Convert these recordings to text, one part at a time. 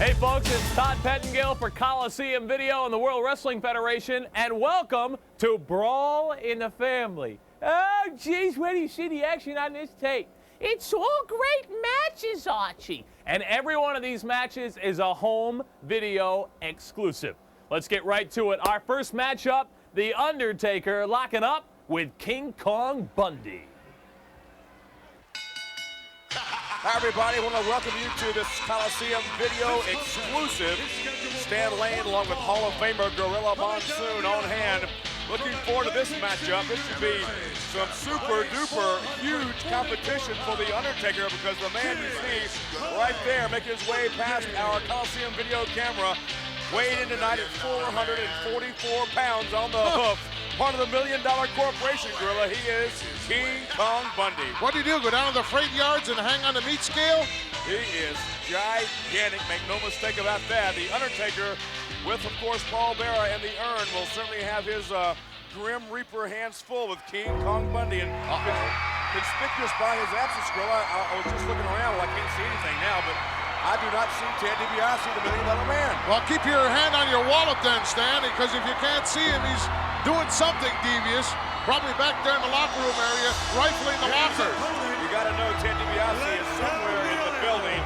Hey folks, it's Todd Pettengill for Coliseum Video and the World Wrestling Federation, and welcome to Brawl in the Family. Oh geez, where do you see the action on this tape? It's all great matches, Archie. And every one of these matches is a home video exclusive. Let's get right to it. Our first matchup, The Undertaker locking up with King Kong Bundy. Hi everybody, I want to welcome you to this Coliseum Video exclusive. Stan Lane along with Hall of Famer Gorilla Monsoon on hand. Looking forward to this matchup. This should be some super duper huge competition for The Undertaker because the man you see right there making his way past our Coliseum Video camera weighed in tonight at 444 pounds on the hoof. Part of the $1 Million Corporation, Gorilla. He is King Kong Bundy. What do you do, go down to the freight yards and hang on the meat scale? He is gigantic, make no mistake about that. The Undertaker, with, of course, Paul Bearer and the Urn, will certainly have his Grim Reaper hands full with King Kong Bundy. And conspicuous by his absence, Gorilla, I was just looking around, well, I can't see anything now, but I do not see Ted DiBiase, the $1 Million Man. Well, keep your hand on your wallet then, Stan, because if you can't see him, he's doing something devious. Probably back there in the locker room area, rifling the lockers. You got to know Ted DiBiase is somewhere in the building,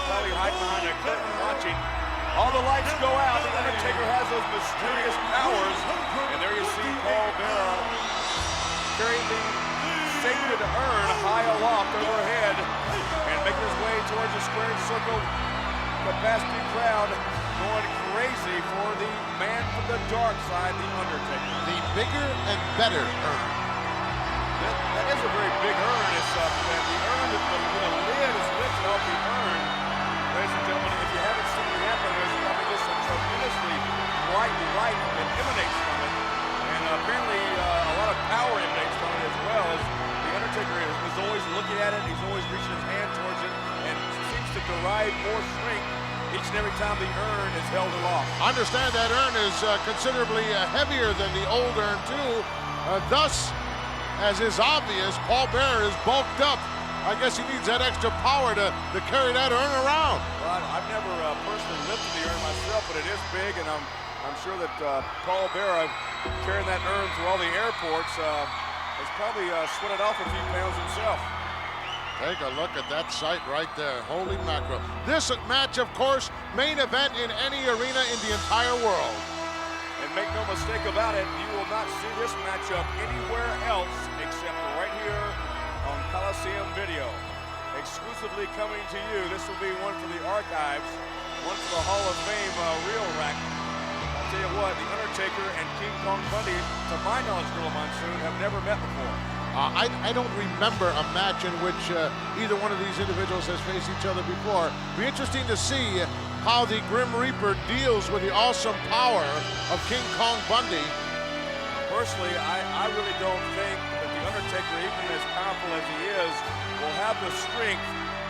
probably hiding behind a curtain watching. All the lights go out. The Undertaker has those mysterious powers. And there you see Paul Bearer carrying the sacred urn high aloft overhead and making his way towards the squared circle capacity crowd, going crazy for the man from the dark side, The Undertaker. The bigger and better urn. That is a very big urn. It's the urn, the lid is lifted off the urn. Ladies and gentlemen, if you haven't seen it happen, there's probably just a tremendously bright light that emanates from it. And apparently a lot of power emanates from it as well. As The Undertaker is always looking at it, he's always reaching his hand towards it, and seems to derive more strength each and every time the urn is held aloft. I understand that urn is considerably heavier than the old urn, too. Thus, as is obvious, Paul Bearer is bulked up. I guess he needs that extra power to carry that urn around. Well, I've never personally lifted the urn myself, but it is big, and I'm sure that Paul Bearer, carrying that urn through all the airports, has probably sweated off a few pounds himself. Take a look at that sight right there. Holy mackerel. This match, of course, main event in any arena in the entire world. And make no mistake about it, you will not see this matchup anywhere else except right here on Coliseum Video. Exclusively coming to you. This will be one for the archives, one for the Hall of Fame reel rack. I'll tell you what, The Undertaker and King Kong Bundy, to my knowledge, Gorilla Monsoon, have never met before. I don't remember a match in which either one of these individuals has faced each other before. Be interesting to see how the Grim Reaper deals with the awesome power of King Kong Bundy. Personally, I really don't think that The Undertaker, even as powerful as he is, will have the strength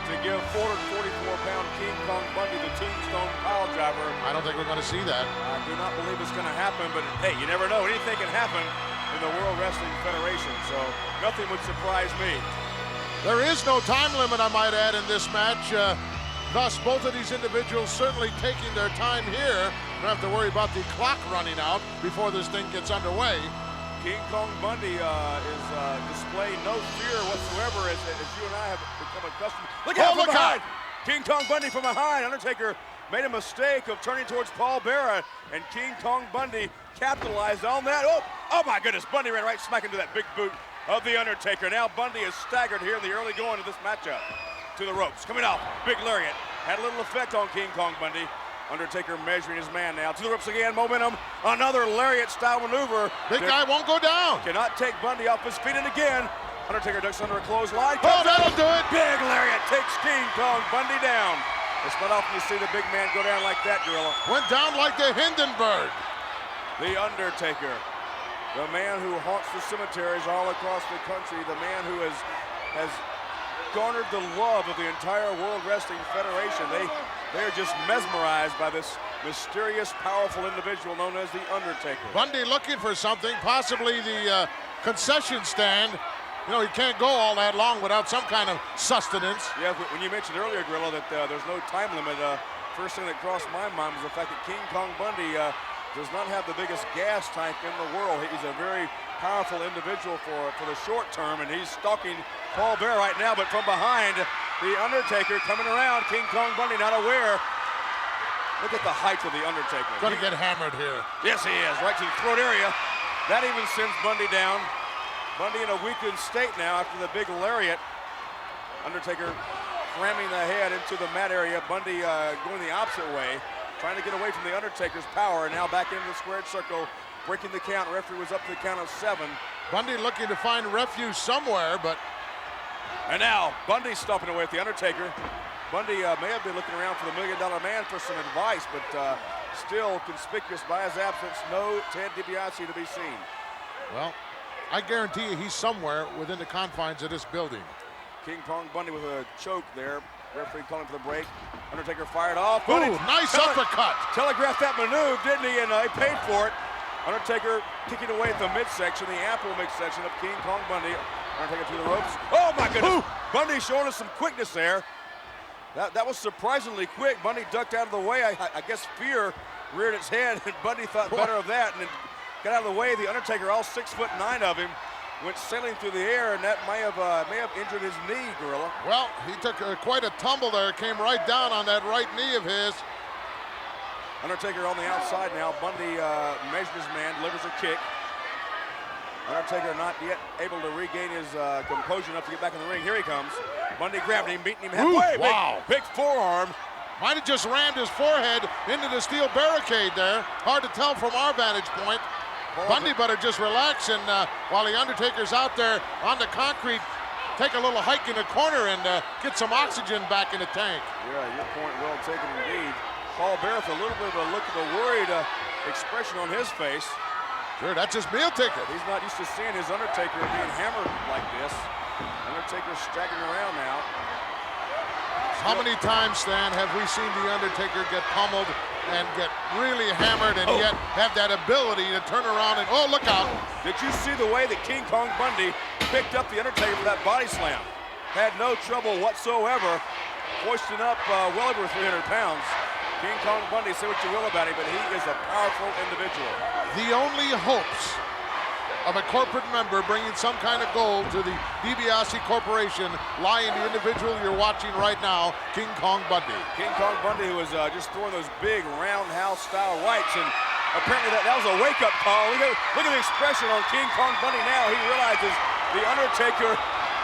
to give 444-pound King Kong Bundy the Tombstone pile driver. I don't think we're going to see that. I do not believe it's going to happen, but hey, you never know. Anything can happen in the World Wrestling Federation, so nothing would surprise me. There is no time limit, I might add, in this match. Thus, both of these individuals certainly taking their time here. Don't have to worry about the clock running out before this thing gets underway. King Kong Bundy is displaying no fear whatsoever as you and I have become accustomed. Look out from behind! King Kong Bundy from behind. Undertaker made a mistake of turning towards Paul Bearer, and King Kong Bundy capitalized on that. Oh my goodness, Bundy ran right smack into that big boot of The Undertaker. Now Bundy is staggered here in the early going of this matchup. To the ropes, coming off, big lariat. Had a little effect on King Kong Bundy. Undertaker measuring his man now. To the ropes again, momentum. Another lariat-style maneuver. Big guy won't go down. Cannot take Bundy off his feet, and again, Undertaker ducks under a clothesline. Oh, that'll do it. Big lariat takes King Kong Bundy down. It's not often you see the big man go down like that, Gorilla. Went down like the Hindenburg. The Undertaker, the man who haunts the cemeteries all across the country, the man who has garnered the love of the entire World Wrestling Federation. They are just mesmerized by this mysterious, powerful individual known as The Undertaker. Bundy looking for something, possibly the concession stand. You know, he can't go all that long without some kind of sustenance. Yeah, when you mentioned earlier, Gorilla, that there's no time limit first thing that crossed my mind was the fact that King Kong Bundy does not have the biggest gas tank in the world. He's a very powerful individual for the short term, and he's stalking Paul Bearer right now, but from behind, the Undertaker coming around. King Kong Bundy not aware. Look at the height of the Undertaker. Gonna get hammered here. Yes, he is, right to the throat area. That even sends Bundy down. Bundy in a weakened state now after the big lariat. Undertaker ramming the head into the mat area. Bundy going the opposite way, trying to get away from the Undertaker's power, and now back into the squared circle, breaking the count. Referee was up to the count of 7. Bundy looking to find refuge somewhere, but... And now, Bundy stomping away with the Undertaker. Bundy may have been looking around for the $1 Million Man for some advice, but still conspicuous by his absence. No Ted DiBiase to be seen. Well, I guarantee you he's somewhere within the confines of this building. King Kong Bundy with a choke there. Referee calling for the break. Undertaker fired off. Ooh, nice uppercut. Telegraphed that maneuver, didn't he? And he paid for it. Undertaker kicking away at the midsection, the ample midsection of King Kong Bundy. Undertaker through the ropes. Oh my goodness! Ooh. Bundy showing us some quickness there. That was surprisingly quick. Bundy ducked out of the way. I guess fear reared its head, and Bundy thought better of that, and then got out of the way. The Undertaker, all 6'9" of him, went sailing through the air, and that may have injured his knee, Gorilla. Well, he took quite a tumble there. Came right down on that right knee of his. Undertaker on the outside now. Bundy measures his man, delivers a kick. Undertaker not yet able to regain his composure enough to get back in the ring. Here he comes. Bundy grabbing him, beating him halfway. Ooh, wow. Big forearm. Might have just rammed his forehead into the steel barricade there. Hard to tell from our vantage point. Bundy better just relax, and while the Undertaker's out there on the concrete, take a little hike in the corner and get some oxygen back in the tank. Yeah, your point well taken indeed. Paul Bearer with a little bit of a look of a worried expression on his face. Sure, that's his meal ticket. He's not used to seeing his Undertaker being hammered like this. Undertaker's staggering around now. How many times, Stan, have we seen the Undertaker get pummeled and get really hammered and yet have that ability to turn around and, oh, look out. Did you see the way that King Kong Bundy picked up the Undertaker for that body slam? Had no trouble whatsoever hoisting up well over 300 pounds. King Kong Bundy, say what you will about him, but he is a powerful individual. The only hopes of a corporate member bringing some kind of gold to the DiBiase Corporation lie in the individual you're watching right now, King Kong Bundy. King Kong Bundy was just throwing those big roundhouse-style rights, and apparently that was a wake-up call. Look at the expression on King Kong Bundy now. He realizes the Undertaker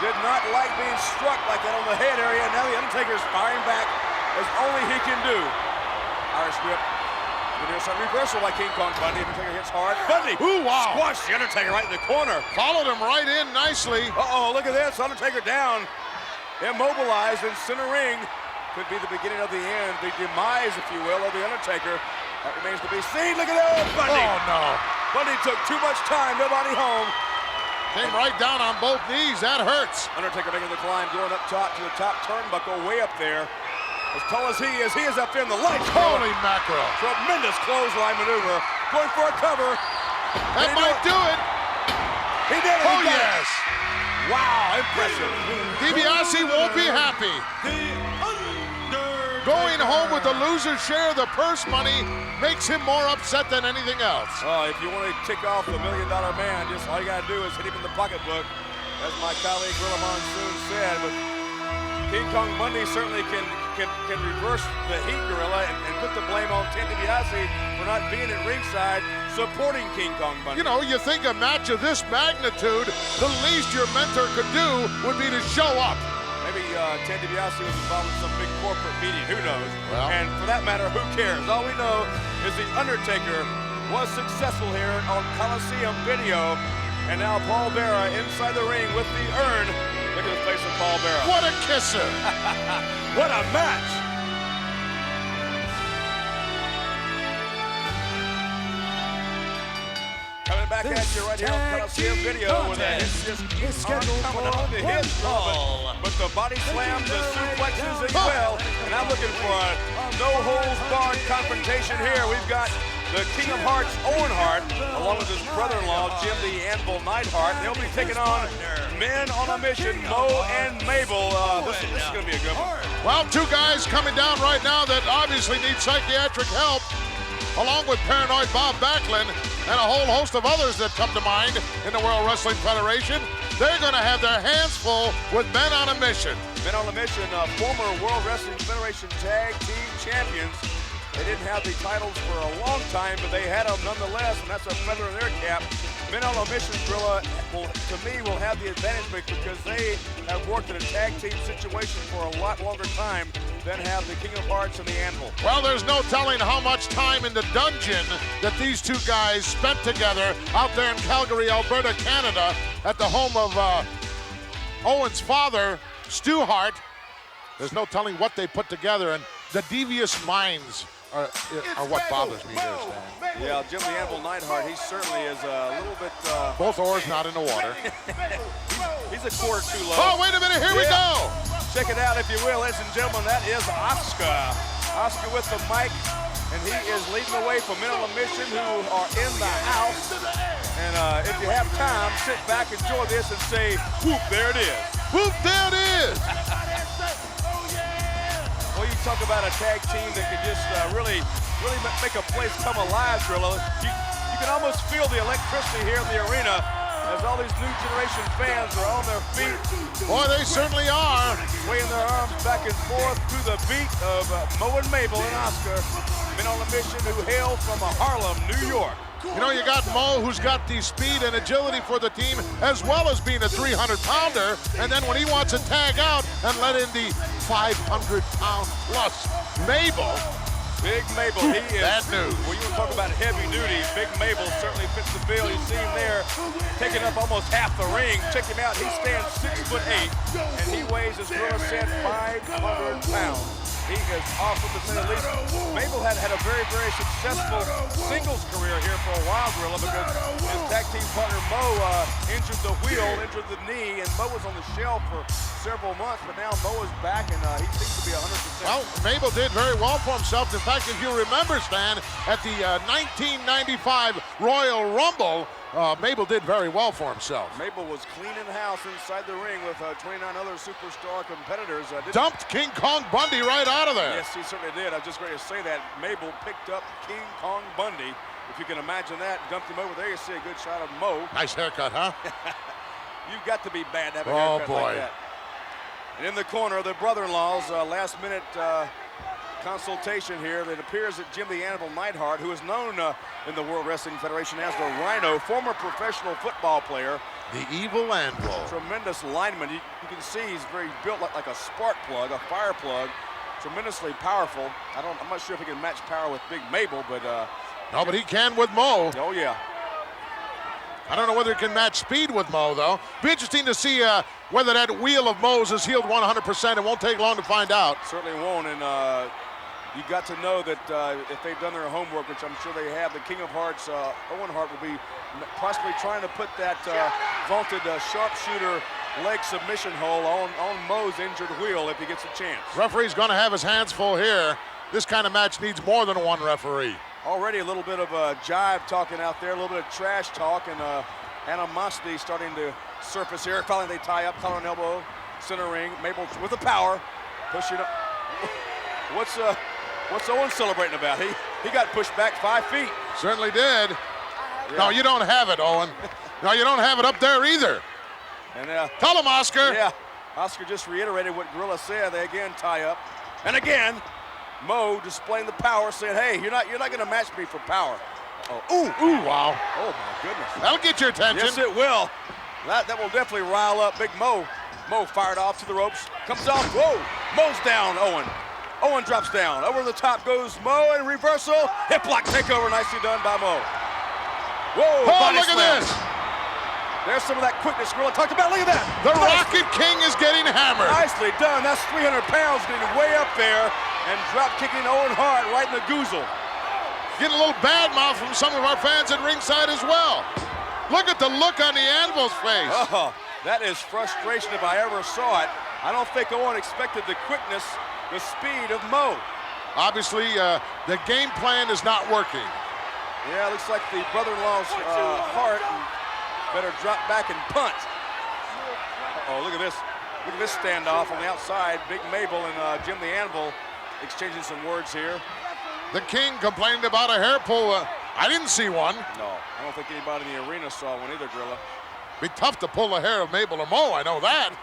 did not like being struck like that on the head area, and now the Undertaker's firing back as only he can do. Irish whip. There's a reversal by King Kong Bundy. Undertaker hits hard. Bundy! Ooh, wow. Squashed the Undertaker right in the corner. Followed him right in nicely. Uh-oh, look at this. Undertaker down. Immobilized in center ring. Could be the beginning of the end, the demise, if you will, of the Undertaker. That remains to be seen. Look at that, Bundy! Oh, no. Bundy took too much time. Nobody home. Came right down on both knees. That hurts. Undertaker making the climb, going up top to the top turnbuckle, way up there. As tall as he is up there in the lights. Holy mackerel. Tremendous clothesline maneuver. Going for a cover. That might do it. He did it. Oh, yes. Wow, impressive. DiBiase won't be happy. Going home with the loser's share of the purse money makes him more upset than anything else. If you want to tick off the $1 Million Man, just all you got to do is hit him in the pocketbook, as my colleague Gorilla Monsoon said. But King Kong Bundy certainly can reverse the heat, Gorilla, and put the blame on Ted DiBiase for not being at ringside supporting King Kong Bundy. You know, you think a match of this magnitude, the least your mentor could do would be to show up. Maybe Ted DiBiase was involved in some big corporate meeting, who knows? Well, and for that matter, who cares? All we know is the Undertaker was successful here on Coliseum Video, and now Paul Bearer inside the ring with the urn. Look at the face of Paul Bearer. What a kisser. What a match. Coming back at you right here on Coliseum Video with a hit scheduled for the hit but the body slams, the suplexes as well. And I'm looking for a no-holds-barred confrontation here. We've got the King of Hearts, Owen Hart, along with his brother-in-law, Jim the Anvil Neidhart. They'll be taking on Men on a Mission, Mo and Mabel. This is going to be a good one. Well, two guys coming down right now that obviously need psychiatric help, along with Paranoid Bob Backlund and a whole host of others that come to mind in the World Wrestling Federation. They're going to have their hands full with Men on a Mission. Men on a Mission, former World Wrestling Federation Tag Team Champions. They didn't have the titles for a long time, but they had them nonetheless, and that's a feather in their cap. Men on a Mission, Gorilla, to me, will have the advantage because they have worked in a tag team situation for a lot longer time than have the King of Hearts and the Anvil. Well, there's no telling how much time in the dungeon that these two guys spent together out there in Calgary, Alberta, Canada, at the home of Owen's father, Stu Hart. There's no telling what they put together, and the devious minds are what bothers me here, Stan. Yeah, Jim the Anvil Neidhart, he certainly is a little bit... Both oars not in the water. He's a quarter too low. Oh, wait a minute, here we go! Check it out, if you will, ladies and gentlemen. That is Oscar. Oscar with the mic, and he is leading the way for Men on a Mission who are in the house. And if you have time, sit back, enjoy this, and say, whoop, there it is. Whoop, there it is! Well, you talk about a tag team that can just really make a place come alive, Gorilla. You can almost feel the electricity here in the arena as all these new generation fans are on their feet. Boy, they certainly are. Swaying their arms back and forth to the beat of Mo and Mabel and Oscar. Men on a Mission who hail from Harlem, New York. You know, you got Mo, who's got the speed and agility for the team, as well as being a 300-pounder. And then when he wants to tag out and let in the 500-pound plus Mabel. Big Mabel, he is. Bad news. When you talk about heavy duty, Big Mabel certainly fits the bill. You see him there, taking up almost half the ring. Check him out, he stands 6'8", and he weighs, as Gorilla said, 500 pounds. He is awesome to say the least. Mabel had a very, very successful singles career here for a while, Gorilla, because his tag team partner Mo injured the wheel, injured the knee, and Mo was on the shelf for several months, but now Mo is back, and he seems to be 100%. Well, Mabel did very well for himself. In fact, if you remember, Stan, at the 1995 Royal Rumble, Mabel did very well for himself. Mabel was cleaning house inside the ring with 29 other superstar competitors. Dumped King Kong Bundy right out of there. Yes, he certainly did. I was just going to say that. Mabel picked up King Kong Bundy. If you can imagine that, dumped him over there. You see a good shot of Mo. Nice haircut, huh? You've got to be bad to have a haircut like that. And in the corner, the brother-in-laws, last-minute consultation here. It appears that Jim the Anvil Neidhart, who is known in the World Wrestling Federation as the Rhino, former professional football player. The Evil Anvil. Tremendous lineman. You can see he's very built like a spark plug, a fire plug. Tremendously powerful. I'm not sure if he can match power with Big Mabel, but no, but he can with Mo. Oh yeah. I don't know whether he can match speed with Mo, though. Be interesting to see whether that wheel of Mo's is healed 100%. It won't take long to find out. Certainly won't, and you got to know that if they've done their homework, which I'm sure they have, the King of Hearts, Owen Hart, will be possibly trying to put that vaunted sharpshooter leg submission hole on Mo's injured wheel if he gets a chance. Referee's going to have his hands full here. This kind of match needs more than one referee. Already a little bit of jive talking out there, a little bit of trash talk, and animosity starting to surface here. Finally, they tie up, collar and elbow, center ring. Mabel with the power, pushing up. What's Owen celebrating about? He got pushed back 5 feet. Certainly did. Yeah. No, you don't have it, Owen. No, you don't have it up there either. And tell him, Oscar. Yeah, Oscar just reiterated what Gorilla said. They again tie up, and again, Mo displaying the power, saying, "Hey, you're not going to match me for power." Oh, ooh, wow. Oh my goodness. That'll get your attention. Yes, it will. That will definitely rile up Big Mo. Mo fired off to the ropes, comes off. Whoa, Mo's down. Owen drops down. Over the top goes Mo, and reversal. Hip lock takeover, nicely done by Mo. Whoa, body look slam. at this. There's some of that quickness Gorilla talked about. Look at that. The Rocket King is getting hammered. Nicely done. That's 300 pounds getting way up there and drop kicking Owen Hart right in the goozle. Getting a little bad mouth from some of our fans at ringside as well. Look at the look on the Anvil's face. Oh, that is frustration if I ever saw it. I don't think Owen expected the quickness, the speed of Mo. Obviously, the game plan is not working. Yeah, looks like the brother-in-law's heart better drop back and punt. Uh-oh, look at this. Look at this standoff on the outside. Big Mabel and Jim the Anvil exchanging some words here. The King complained about a hair pull. I didn't see one. No, I don't think anybody in the arena saw one either, Gorilla. Be tough to pull the hair of Mabel or Mo, I know that.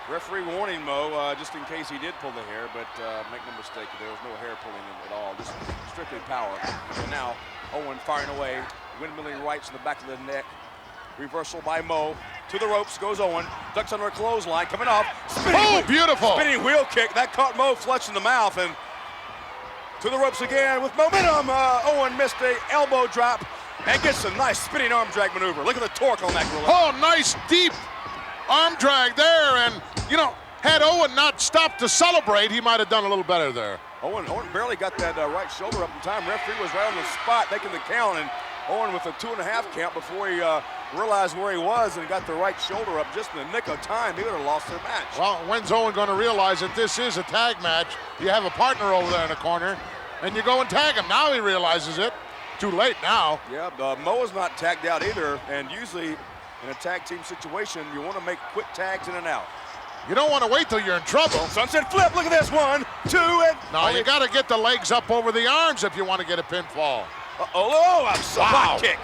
Referee warning Mo, just in case he did pull the hair, but make no mistake, there was no hair pulling at all, just strictly power. And now, Owen firing away, windmilling rights in the back of the neck. Reversal by Mo. To the ropes goes Owen. Ducks under a clothesline, coming off. Oh, beautiful. Spinning wheel kick. That caught Mo flush in the mouth. And to the ropes again with momentum. Owen missed a elbow drop and gets a nice spinning arm drag maneuver. Look at the torque on that, Gorilla. Oh, nice deep arm drag there. And, you know, had Owen not stopped to celebrate, he might have done a little better there. Owen barely got that right shoulder up in time. Referee was right on the spot making the count. And Owen with a 2.5 count before he realized where he was and got the right shoulder up just in the nick of time. He would have lost their match. Well, when's Owen going to realize that this is a tag match? You have a partner over there in the corner, and you go and tag him. Now he realizes it. Too late now. Yeah, Mo is not tagged out either, and usually in a tag team situation, you want to make quick tags in and out. You don't want to wait till you're in trouble. Sunset flip, look at this, 1, 2, and... No, you got to get the legs up over the arms if you want to get a pinfall. A spot kick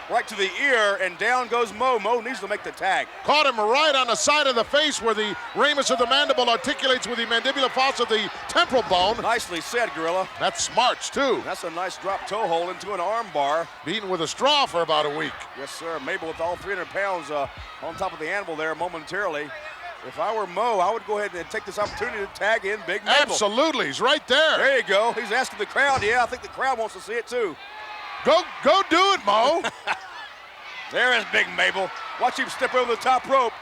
right to the ear, and down goes Mo. Mo needs to make the tag. Caught him right on the side of the face where the ramus of the mandible articulates with the mandibular fossa of the temporal bone. Nicely said, Gorilla. That's smarts, too. That's a nice drop toe hold into an arm bar. Beaten with a straw for about a week. Yes, sir. Mabel with all 300 pounds on top of the anvil there momentarily. If I were Mo, I would go ahead and take this opportunity to tag in Big Mabel. Absolutely, he's right there. There you go. He's asking the crowd. Yeah, I think the crowd wants to see it, too. Go do it, Mo. There is Big Mabel. Watch him step over the top rope.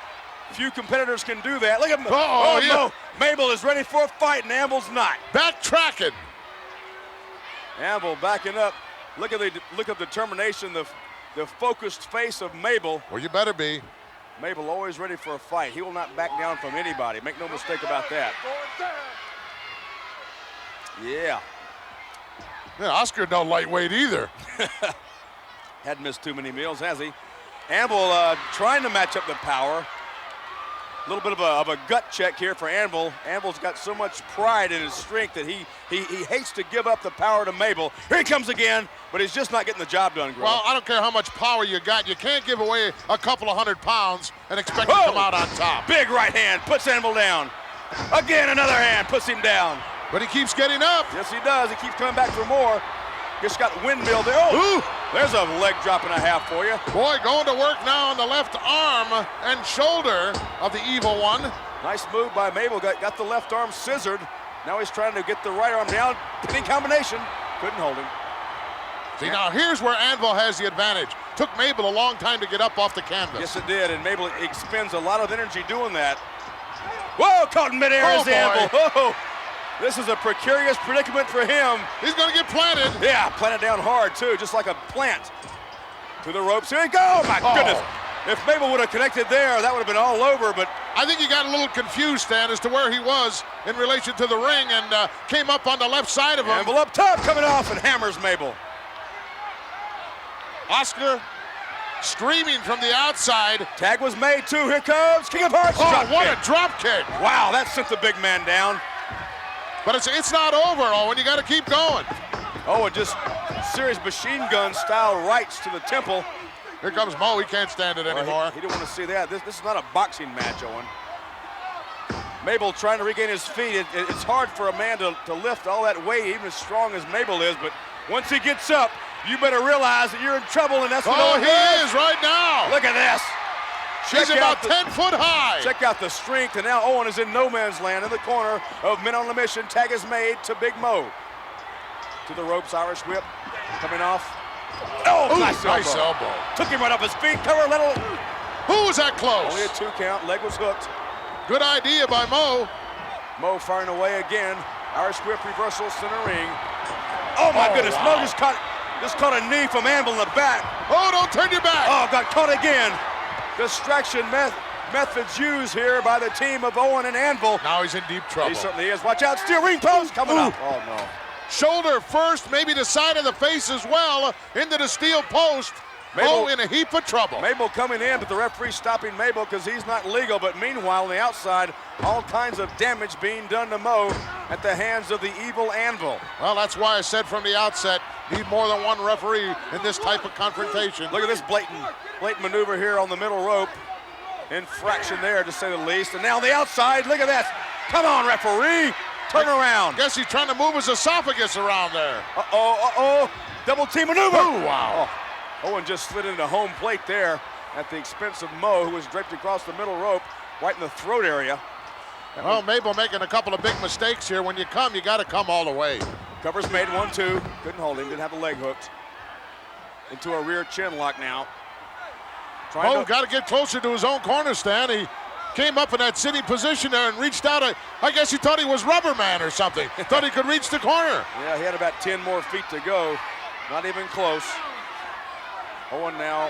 Few competitors can do that. Look at him. Yeah. Mo. Mabel is ready for a fight, and Anvil's not. Backtracking. Anvil backing up. Look at the determination, the focused face of Mabel. Well, you better be. Mabel always ready for a fight. He will not back down from anybody. Make no mistake about that. Yeah. Yeah, Oscar no lightweight either. Hadn't missed too many meals, has he? Anvil trying to match up the power. A little bit of a gut check here for Anvil. Anvil's got so much pride in his strength that he hates to give up the power to Mabel. Here he comes again, but he's just not getting the job done, Gorilla. Well, I don't care how much power you got. You can't give away a couple of 100 pounds and expect to come out on top. Big right hand, puts Anvil down. Again, another hand, puts him down. But he keeps getting up. Yes, he does. He keeps coming back for more. Just got windmill there. Oh, there's a leg drop and a half for you. Boy, going to work now on the left arm and shoulder of the evil one. Nice move by Mabel. Got the left arm scissored. Now he's trying to get the right arm down. Pinning combination. Couldn't hold him. See, now here's where Anvil has the advantage. Took Mabel a long time to get up off the canvas. Yes, it did. And Mabel expends a lot of energy doing that. Whoa, caught in midair is Anvil. Oh, this is a precarious predicament for him. He's going to get planted. Yeah, planted down hard, too, just like a plant. To the ropes. Here we go. My goodness. If Mabel would have connected there, that would have been all over, but... I think he got a little confused, Stan, as to where he was in relation to the ring and came up on the left side of him. Anvil up top, coming off, and hammers Mabel. Oscar streaming from the outside. Tag was made, too. Here comes King of Hearts. Oh, what a drop kick. Wow, that sent the big man down. But it's not over, Owen. You got to keep going. Oh, and just serious machine gun style rights to the temple. Here comes Mo. He can't stand it anymore. He didn't want to see that. This is not a boxing match, Owen. Mabel trying to regain his feet. It's hard for a man to lift all that weight, even as strong as Mabel is. But once he gets up, you better realize that you're in trouble, and that's what he is right now. Look at this. He's about 10 foot high. Check out the strength, and now Owen is in no man's land in the corner of Men on a Mission. Tag is made to Big Mo. To the ropes, Irish whip coming off. Oh, ooh, nice elbow. Took him right off his feet. Cover, little. Who was that close? Only a 2 count. Leg was hooked. Good idea by Mo. Mo firing away again. Irish whip reversal, center ring. Oh my goodness, wow. Mo just caught a knee from Anvil in the back. Oh, don't turn your back. Oh, got caught again. Distraction methods used here by the team of Owen and Anvil. Now he's in deep trouble. He certainly is. Watch out, steel ring post coming up. Oh, no. shoulder first, maybe the side of the face as well, into the steel post. Mo in a heap of trouble. Mabel coming in, but the referee stopping Mabel because he's not legal. But meanwhile, on the outside, all kinds of damage being done to Mo at the hands of the Evil Anvil. Well, that's why I said from the outset, need more than one referee in this type of confrontation. Look at this blatant maneuver here on the middle rope. Infraction there, to say the least. And now on the outside, look at that. Come on, referee. Turn around. Guess he's trying to move his esophagus around there. Uh-oh. Double team maneuver. Oh, wow. Owen just slid into home plate there at the expense of Mo, who was draped across the middle rope, right in the throat area. Well, Mabel making a couple of big mistakes here. When you come, you got to come all the way. Covers made, 1-2. Couldn't hold him, didn't have the leg hooked. Into a rear chin lock now. Mo got to get closer to his own corner stand. He came up in that sitting position there and reached out. I guess he thought he was Rubber Man or something. Thought he could reach the corner. Yeah, he had about 10 more feet to go. Not even close. Owen now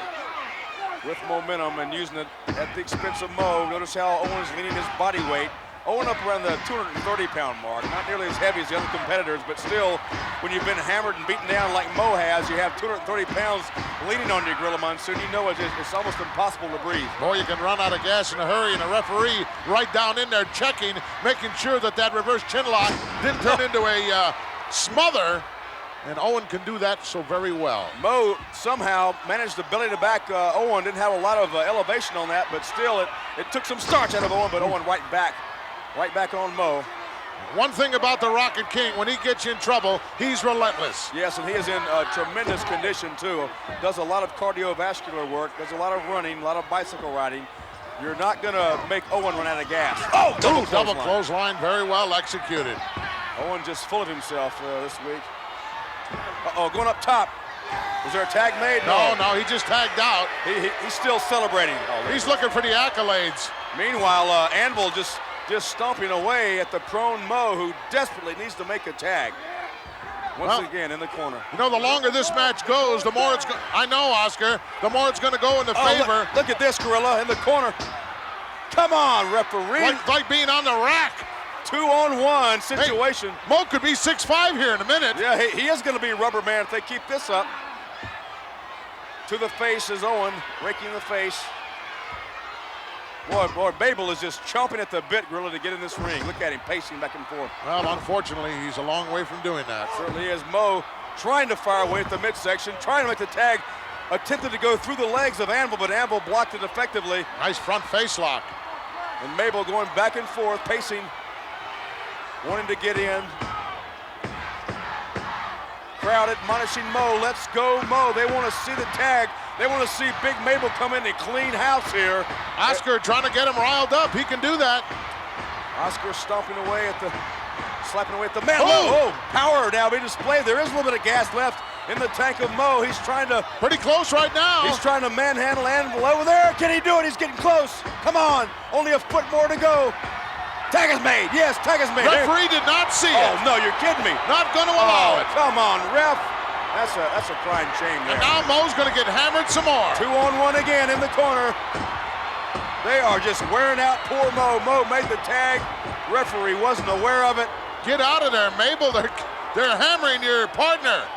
with momentum and using it at the expense of Mo. Notice how Owen's leaning his body weight. Owen up around the 230-pound mark. Not nearly as heavy as the other competitors, but still, when you've been hammered and beaten down like Mo has, you have 230 pounds leaning on you, Gorilla Monsoon. You know it's almost impossible to breathe. Boy, you can run out of gas in a hurry, and a referee right down in there checking, making sure that that reverse chin lock didn't turn into a smother. And Owen can do that so very well. Mo somehow managed to belly to back Owen. Didn't have a lot of elevation on that, but still it took some starch out of Owen, but Owen right back on Mo. One thing about the Rocket King, when he gets you in trouble, he's relentless. Yes, and he is in tremendous condition too. Does a lot of cardiovascular work, does a lot of running, a lot of bicycle riding. You're not gonna make Owen run out of gas. Oh, double clothesline, very well executed. Owen just full of himself this week. Uh-oh, going up top. Was there a tag made? No, he just tagged out. He's still celebrating. He's looking for the accolades. Meanwhile, Anvil just stomping away at the prone Mo, who desperately needs to make a tag. Once again in the corner. You know, the longer this match goes, the more it's I know, Oscar, the more it's going to go in the favor. Look at this, Gorilla, in the corner. Come on, referee. Like being on the rack. 2-on-1 situation. Hey, Mo could be 6'5" here in a minute. Yeah, he is going to be Rubber Man if they keep this up. To the face is Owen, raking the face. Boy, Babel is just chomping at the bit, Gorilla, to get in this ring. Look at him pacing back and forth. Well, unfortunately, he's a long way from doing that. Certainly is. Mo trying to fire away at the midsection, trying to make the tag. Attempted to go through the legs of Anvil, but Anvil blocked it effectively. Nice front face lock. And Mabel going back and forth, pacing, wanting to get in. Crowd admonishing Mo, let's go Mo. They want to see the tag. They want to see Big Mabel come in and clean house here. Oscar trying to get him riled up. He can do that. Oscar slapping away at the man. Oh, power now being displayed. There is a little bit of gas left in the tank of Mo. He's trying to... Pretty close right now. He's trying to manhandle Anvil over there. Can he do it? He's getting close. Come on. Only a foot more to go. Tag is made. Yes, tag is made. Referee did not see it. Oh, no, you're kidding me. Not going to allow it. Come on, ref. That's a crying shame there. And now Mo's going to get hammered some more. 2-on-1 again in the corner. They are just wearing out poor Mo. Mo made the tag. Referee wasn't aware of it. Get out of there, Mabel. They're hammering your partner.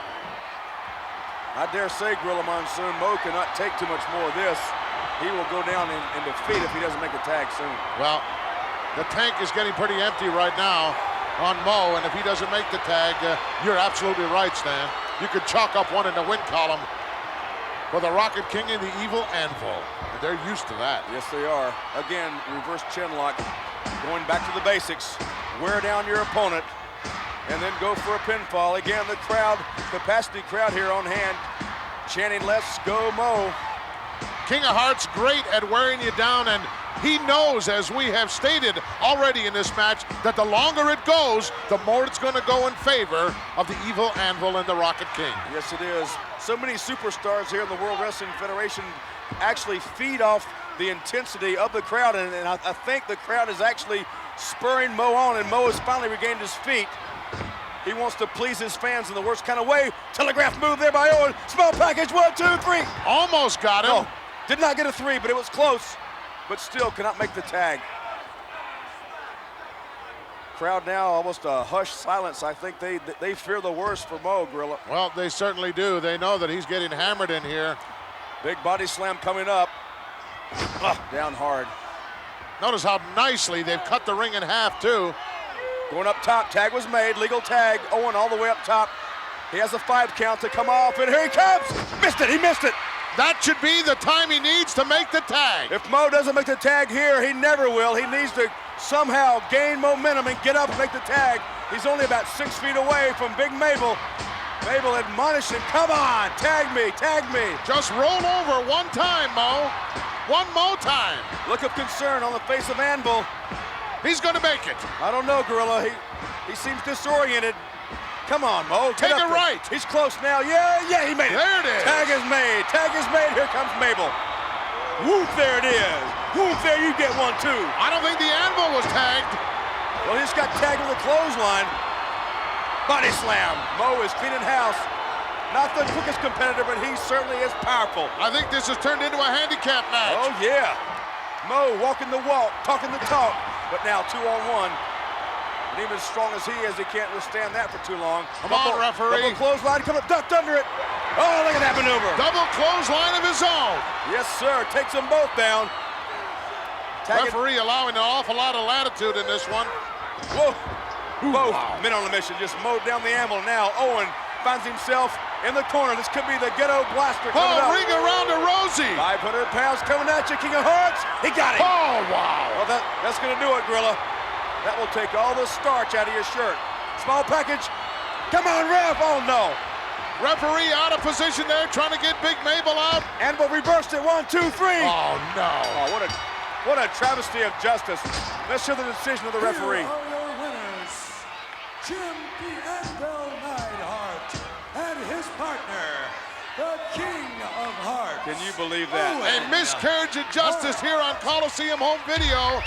I dare say, Gorilla Monsoon, Mo cannot take too much more of this. He will go down in defeat if he doesn't make a tag soon. Well, the tank is getting pretty empty right now on Mo, and if he doesn't make the tag, you're absolutely right, Stan. You could chalk up one in the win column for the Rocket King and the Evil Anvil. And they're used to that. Yes, they are. Again, reverse chin lock. Going back to the basics. Wear down your opponent and then go for a pinfall. Again, the crowd, capacity crowd here on hand, chanting, let's go Mo. King of Hearts great at wearing you down, and he knows, as we have stated already in this match, that the longer it goes, the more it's going to go in favor of the Evil Anvil and the Rocket King. Yes, it is. So many superstars here in the World Wrestling Federation actually feed off the intensity of the crowd, and I think the crowd is actually spurring Mo on, and Mo has finally regained his feet. He wants to please his fans in the worst kind of way. Telegraph move there by Owen. Small package, 1, 2, 3. Almost got him. No, did not get a 3, but it was close. But still cannot make the tag. crowd now, almost a hushed silence. I think they fear the worst for Mo, Gorilla. Well, they certainly do. They know that he's getting hammered in here. Big body slam coming up. Down hard. Notice how nicely they've cut the ring in half, too. Going up top, tag was made, legal tag. Owen all the way up top. He has a 5 count to come off, and here he comes. Missed it, he missed it. That should be the time he needs to make the tag. If Mo doesn't make the tag here, he never will. He needs to somehow gain momentum and get up and make the tag. He's only about 6 feet away from Big Mabel. Mabel admonished him, come on, tag me, tag me. Just roll over one time, Mo. One more time. Look of concern on the face of Anvil. He's gonna make it. I don't know, Gorilla. He seems disoriented. Come on, Mo. Take it right. He's close now. Yeah, he made it. There it is. Tag is made. Tag is made. Here comes Mabel. Whoop, there it is. Whoop, there you get one, too. I don't think the Anvil was tagged. Well, he just got tagged with a clothesline. Body slam. Mo is cleaning house. Not the quickest competitor, but he certainly is powerful. I think this has turned into a handicap match. Oh, yeah. Mo walking the walk, talking the talk, but now 2-on-1. And even as strong as he is, he can't withstand that for too long. Come on, referee. Double clothesline, come up, ducked under it. Oh, look at that maneuver. Double clothesline of his own. Yes, sir, takes them both down. Referee allowing an awful lot of latitude in this one. Whoa. Both men on a mission, just mowed down the Anvil. Now Owen finds himself in the corner. This could be the ghetto blaster coming up. Ring around to Rosie. 500 pounds coming at you, King of Hearts. He got it. Oh, wow. Well, that's going to do it, Gorilla. That will take all the starch out of your shirt. Small package. Come on, ref. Oh, no. Referee out of position there, trying to get Big Mabel out. Anvil reversed it. 1, 2, 3. Oh, no. Oh, what a travesty of justice. Let's hear the decision of the referee. Here are your winners, Jim the Anvil Neidhart and his partner, the King of Hearts. Can you believe that? A miscarriage of justice here on Coliseum Home Video.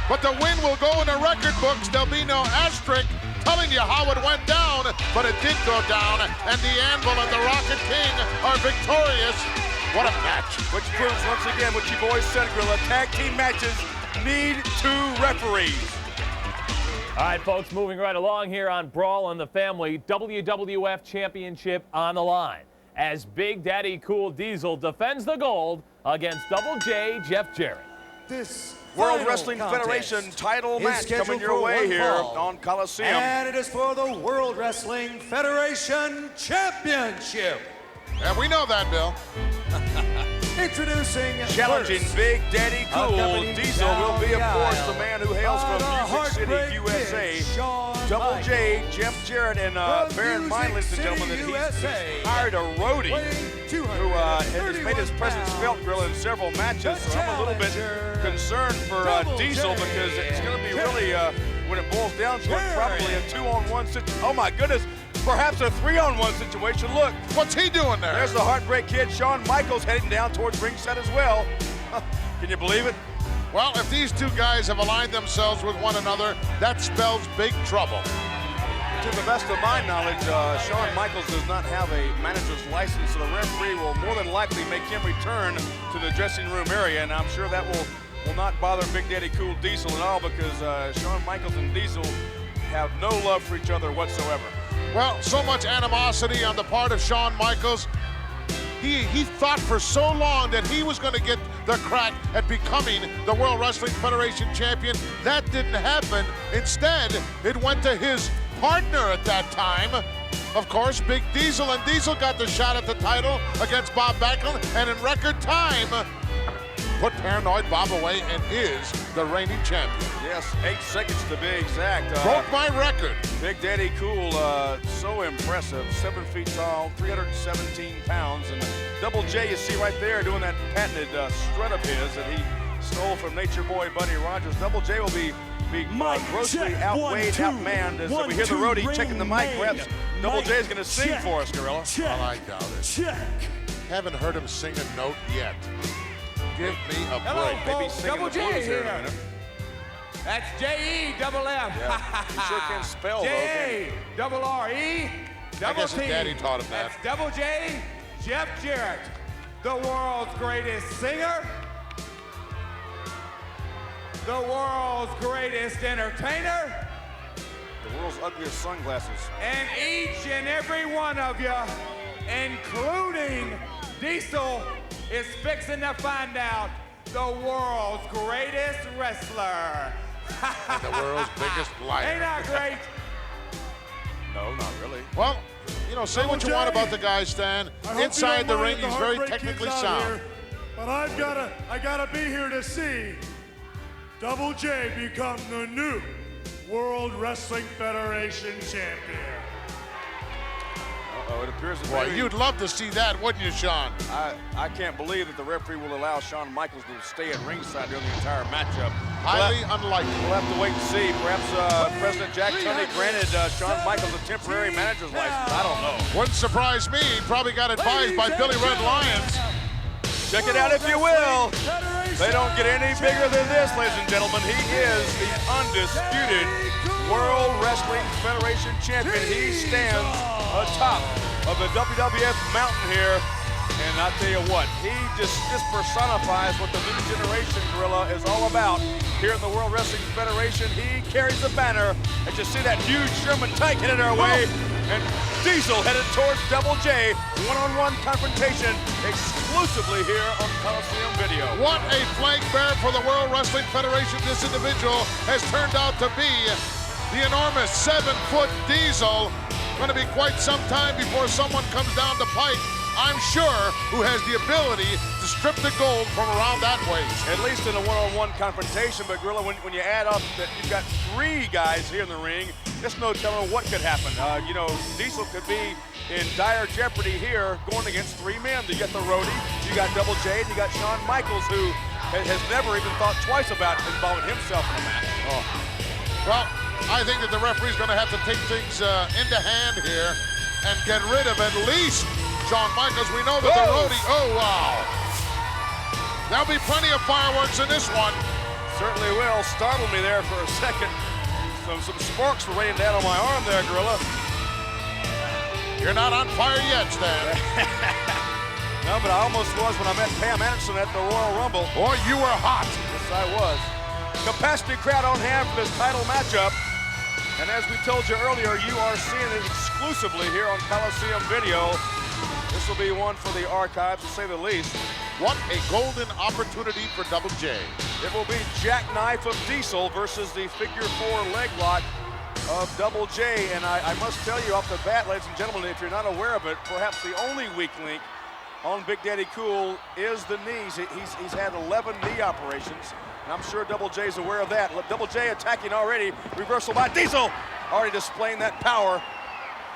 But the win will go in the record books. There'll be no asterisk telling you how it went down, but it did go down, and the Anvil and the Rocket King are victorious. What a match. Which proves once again what you've always said, Gorilla. Tag team matches need 2 referees. All right, folks, moving right along here on Brawl in the Family. WWF Championship on the line as Big Daddy Cool Diesel defends the gold against Double J Jeff Jarrett. This World Wrestling Federation title match coming your way here on Coliseum. And it is for the World Wrestling Federation Championship. And we know that, Bill. Introducing challenging first, Big Daddy Cool Diesel will be, of course, the man who hails from Music City, Heartbreak USA. Kid, Shawn Double Michaels. J, Jeff Jarrett, and bear in mind, ladies and gentlemen, that he's hired a roadie who has made his presence felt, Gorilla, in several matches. So I'm a little bit concerned for Diesel because it's going to be really, when it boils down to it, probably a 2-on-1 situation. Oh my goodness, perhaps a 3-on-1 situation. Look, what's he doing there? There's the Heartbreak Kid, Shawn Michaels, heading down towards ringside as well. Can you believe it? Well, if these 2 guys have aligned themselves with one another, that spells big trouble. To the best of my knowledge, Shawn Michaels does not have a manager's license, so the referee will more than likely make him return to the dressing room area, and I'm sure that will not bother Big Daddy Cool Diesel at all because Shawn Michaels and Diesel have no love for each other whatsoever. Well, so much animosity on the part of Shawn Michaels. He thought for so long that he was going to get the crack at becoming the World Wrestling Federation champion. That didn't happen. Instead, it went to his partner at that time. Of course, Big Diesel, and Diesel got the shot at the title against Bob Backlund, and in record time, put Paranoid Bob away and is the reigning champion. Yes, 8 seconds to be exact. Broke my record. Big Daddy Cool, so impressive. 7 feet tall, 317 pounds. And Double J, you see right there, doing that patented strut of his that he stole from Nature Boy Buddy Rogers. Double J will be grossly outweighed, outmanned. As we hear the roadie checking the mic, perhaps Double J is going to sing for us, Gorilla. Well, I doubt it. Check. Haven't heard him sing a note yet. Give me a Hello, break. Maybe folks. singing Double the blues J here in a here. minute. That's J-E-double-F. Yeah, he sure can spell, though. can't he? J-A-double-R-E, double guess his T. daddy taught him that. That's Double J, Jeff Jarrett, the world's greatest singer, the world's greatest entertainer, Michaels' ugliest sunglasses. And each and every one of you, including Diesel, is fixing to find out the world's greatest wrestler. And the world's biggest liar. Ain't that great? No, not really. Well, you know, say what you want about the guy, Stan. Inside the ring, he's very technically sound. Here, but I gotta be here to see Double J become the new World Wrestling Federation champion. Uh-oh, it appears that Boy, maybe you'd love to see that, wouldn't you, Sean? I can't believe that the referee will allow Shawn Michaels to stay at ringside during the entire matchup. Highly unlikely. We'll have to wait and see. Perhaps President Jack Tunney granted Shawn Michaels a temporary manager's license. I don't know. Wouldn't surprise me. He probably got advised by Billy Red Lyons. Check it out if you will. They don't get any bigger than this, ladies and gentlemen. He is the undisputed World Wrestling Federation champion. He stands atop of the WWF mountain here. And I'll tell you what, he just personifies what the new generation gorilla is all about here in the World Wrestling Federation. He carries the banner, and you see that huge Sherman tank headed our way. And Diesel headed towards Double J. One-on-one confrontation exclusively here on Coliseum Video. What a flag bearer for the World Wrestling Federation this individual has turned out to be. The enormous 7-foot Diesel. Going to be quite some time before someone comes down the pike, I'm sure, who has the ability to strip the gold from around that waist. At least in a one-on-one confrontation, but Gorilla, when you add up that you've got 3 guys here in the ring, there's no telling what could happen. You know, Diesel could be in dire jeopardy here going against 3 men. You got the Roadie, you got Double J, and you got Shawn Michaels, who has never even thought twice about involving himself in a match. Oh. Well, I think that the referee's going to have to take things into hand here and get rid of at least Shawn Michaels. We know that the Roadie, oh wow. There'll be plenty of fireworks in this one. Certainly will. Startled me there for a second. Some sparks were raining down on my arm there, Gorilla. You're not on fire yet, Stan. No, but I almost was when I met Pam Anderson at the Royal Rumble. Boy, you were hot. Yes, I was. Capacity crowd on hand for this title matchup. And as we told you earlier, you are seeing it exclusively here on Coliseum Video. This will be one for the archives, to say the least. What a golden opportunity for Double J. It will be jackknife of Diesel versus the figure 4 leg lock of Double J. And I must tell you off the bat, ladies and gentlemen, if you're not aware of it, perhaps the only weak link on Big Daddy Cool is the knees. He's had 11 knee operations, and I'm sure Double J's aware of that. Double J attacking already. Reversal by Diesel. Already displaying that power.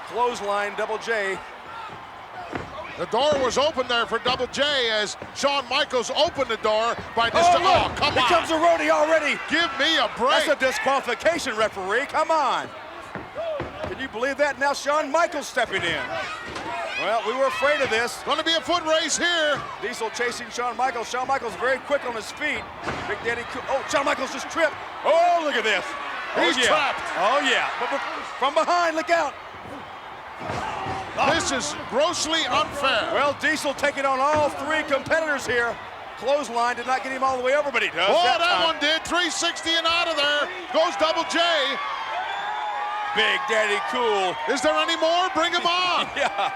Clothesline, Double J. The door was open there for Double J as Shawn Michaels opened the door by come on. Here comes the Roadie already. Give me a break. That's a disqualification, referee. Come on. Can you believe that? Now Shawn Michaels stepping in. Well, we were afraid of this. Going to be a foot race here. Diesel chasing Shawn Michaels. Shawn Michaels very quick on his feet. Big Daddy, Shawn Michaels just tripped. Oh, look at this. He's trapped. Oh, yeah. But from behind, look out. This is grossly unfair. Well, Diesel taking on all 3 competitors here. Clothesline did not get him all the way over, but he does. Oh, that one did. 360 and out of there goes Double J. Big Daddy Cool. Is there any more? Bring him on. Yeah.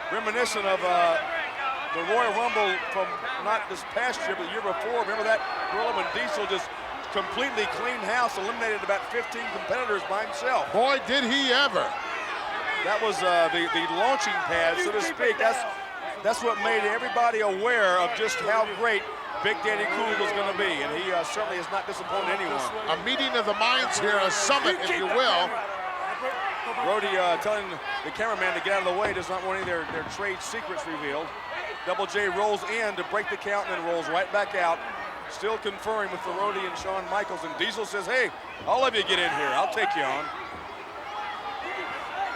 Reminiscent of the Royal Rumble from not this past year, but the year before. Remember that Gorilla when Diesel just completely cleaned house, eliminated about 15 competitors by himself. Boy, did he ever. That was the launching pad, so to speak. That's what made everybody aware of just how great Big Daddy Cool was going to be, and he certainly has not disappointed anyone. A meeting of the minds here, a summit, if you will. Roadie telling the cameraman to get out of the way, does not want any of their trade secrets revealed. Double J rolls in to break the count and then rolls right back out. Still conferring with the Roadie and Shawn Michaels, and Diesel says, hey, I'll let you get in here. I'll take you on.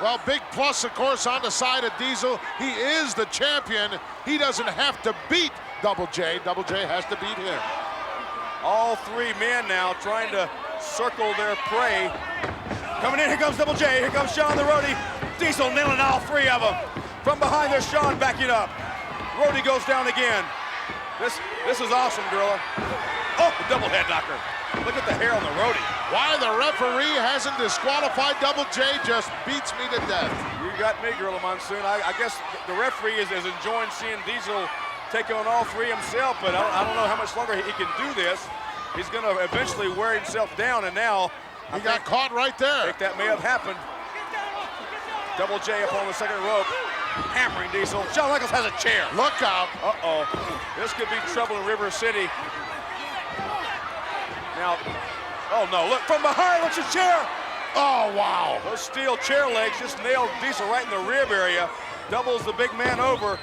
Well, big plus, of course, on the side of Diesel. He is the champion. He doesn't have to beat Double J. Double J has to beat him. All 3 men now trying to circle their prey. Coming in, here comes Double J. Here comes Shawn the Roadie. Diesel nailing all 3 of them. From behind, there's Shawn backing up. Roadie goes down again. This is awesome, Gorilla. Oh, the double head knocker. Look at the hair on the roadie. Why the referee hasn't disqualified Double J just beats me to death. You got me, Gorilla Monsoon. I guess the referee is enjoying seeing Diesel take on all three himself, but I don't know how much longer he can do this. He's going to eventually wear himself down, and now He got caught right there. I think that may have happened. Double J up on the second rope, hammering Diesel. Shawn Michaels has a chair. Look out. Uh-oh. This could be trouble in River City. Now, oh no, look from behind, what's a chair? Oh, wow. Those steel chair legs just nailed Diesel right in the rib area. Doubles the big man over.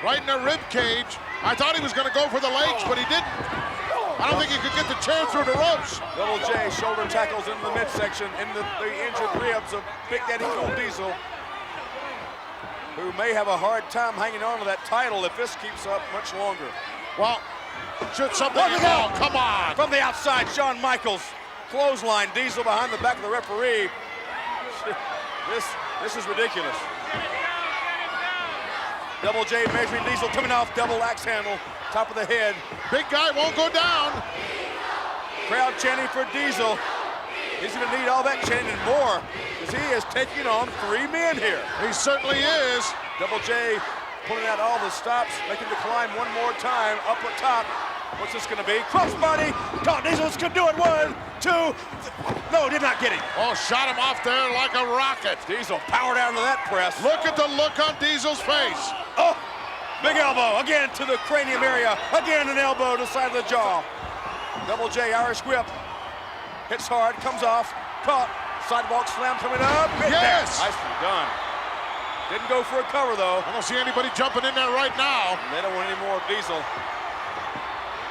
Right in the rib cage. I thought he was going to go for the legs, but he didn't. I don't think he could get the chair through the ropes. Double J shoulder tackles into the midsection, into the injured ribs of Big Daddy Cool Diesel, who may have a hard time hanging on to that title if this keeps up much longer. Well, should something... Oh, come on. From the outside, Shawn Michaels clothesline Diesel behind the back of the referee. This is ridiculous. Double J measuring Diesel, coming off double axe handle, top of the head. Big guy won't go down. Crowd chanting for Diesel. He's going to need all that chanting and more, because he is taking on three men here. He certainly is. Double J pulling out all the stops, making the climb one more time, up at top. What's this going to be? Crossbody. Caught Diesel's going to do it. 1, 2. No, did not get him. Oh, shot him off there like a rocket. Diesel powered down to that press. Look at the look on Diesel's face. Oh, big elbow. Again to the cranium area. Again an elbow to the side of the jaw. Double J, Irish whip. Hits hard, comes off. Caught. Sidewalk slam coming up. Yes. Nicely done. Didn't go for a cover, though. I don't see anybody jumping in there right now. They don't want any more of Diesel.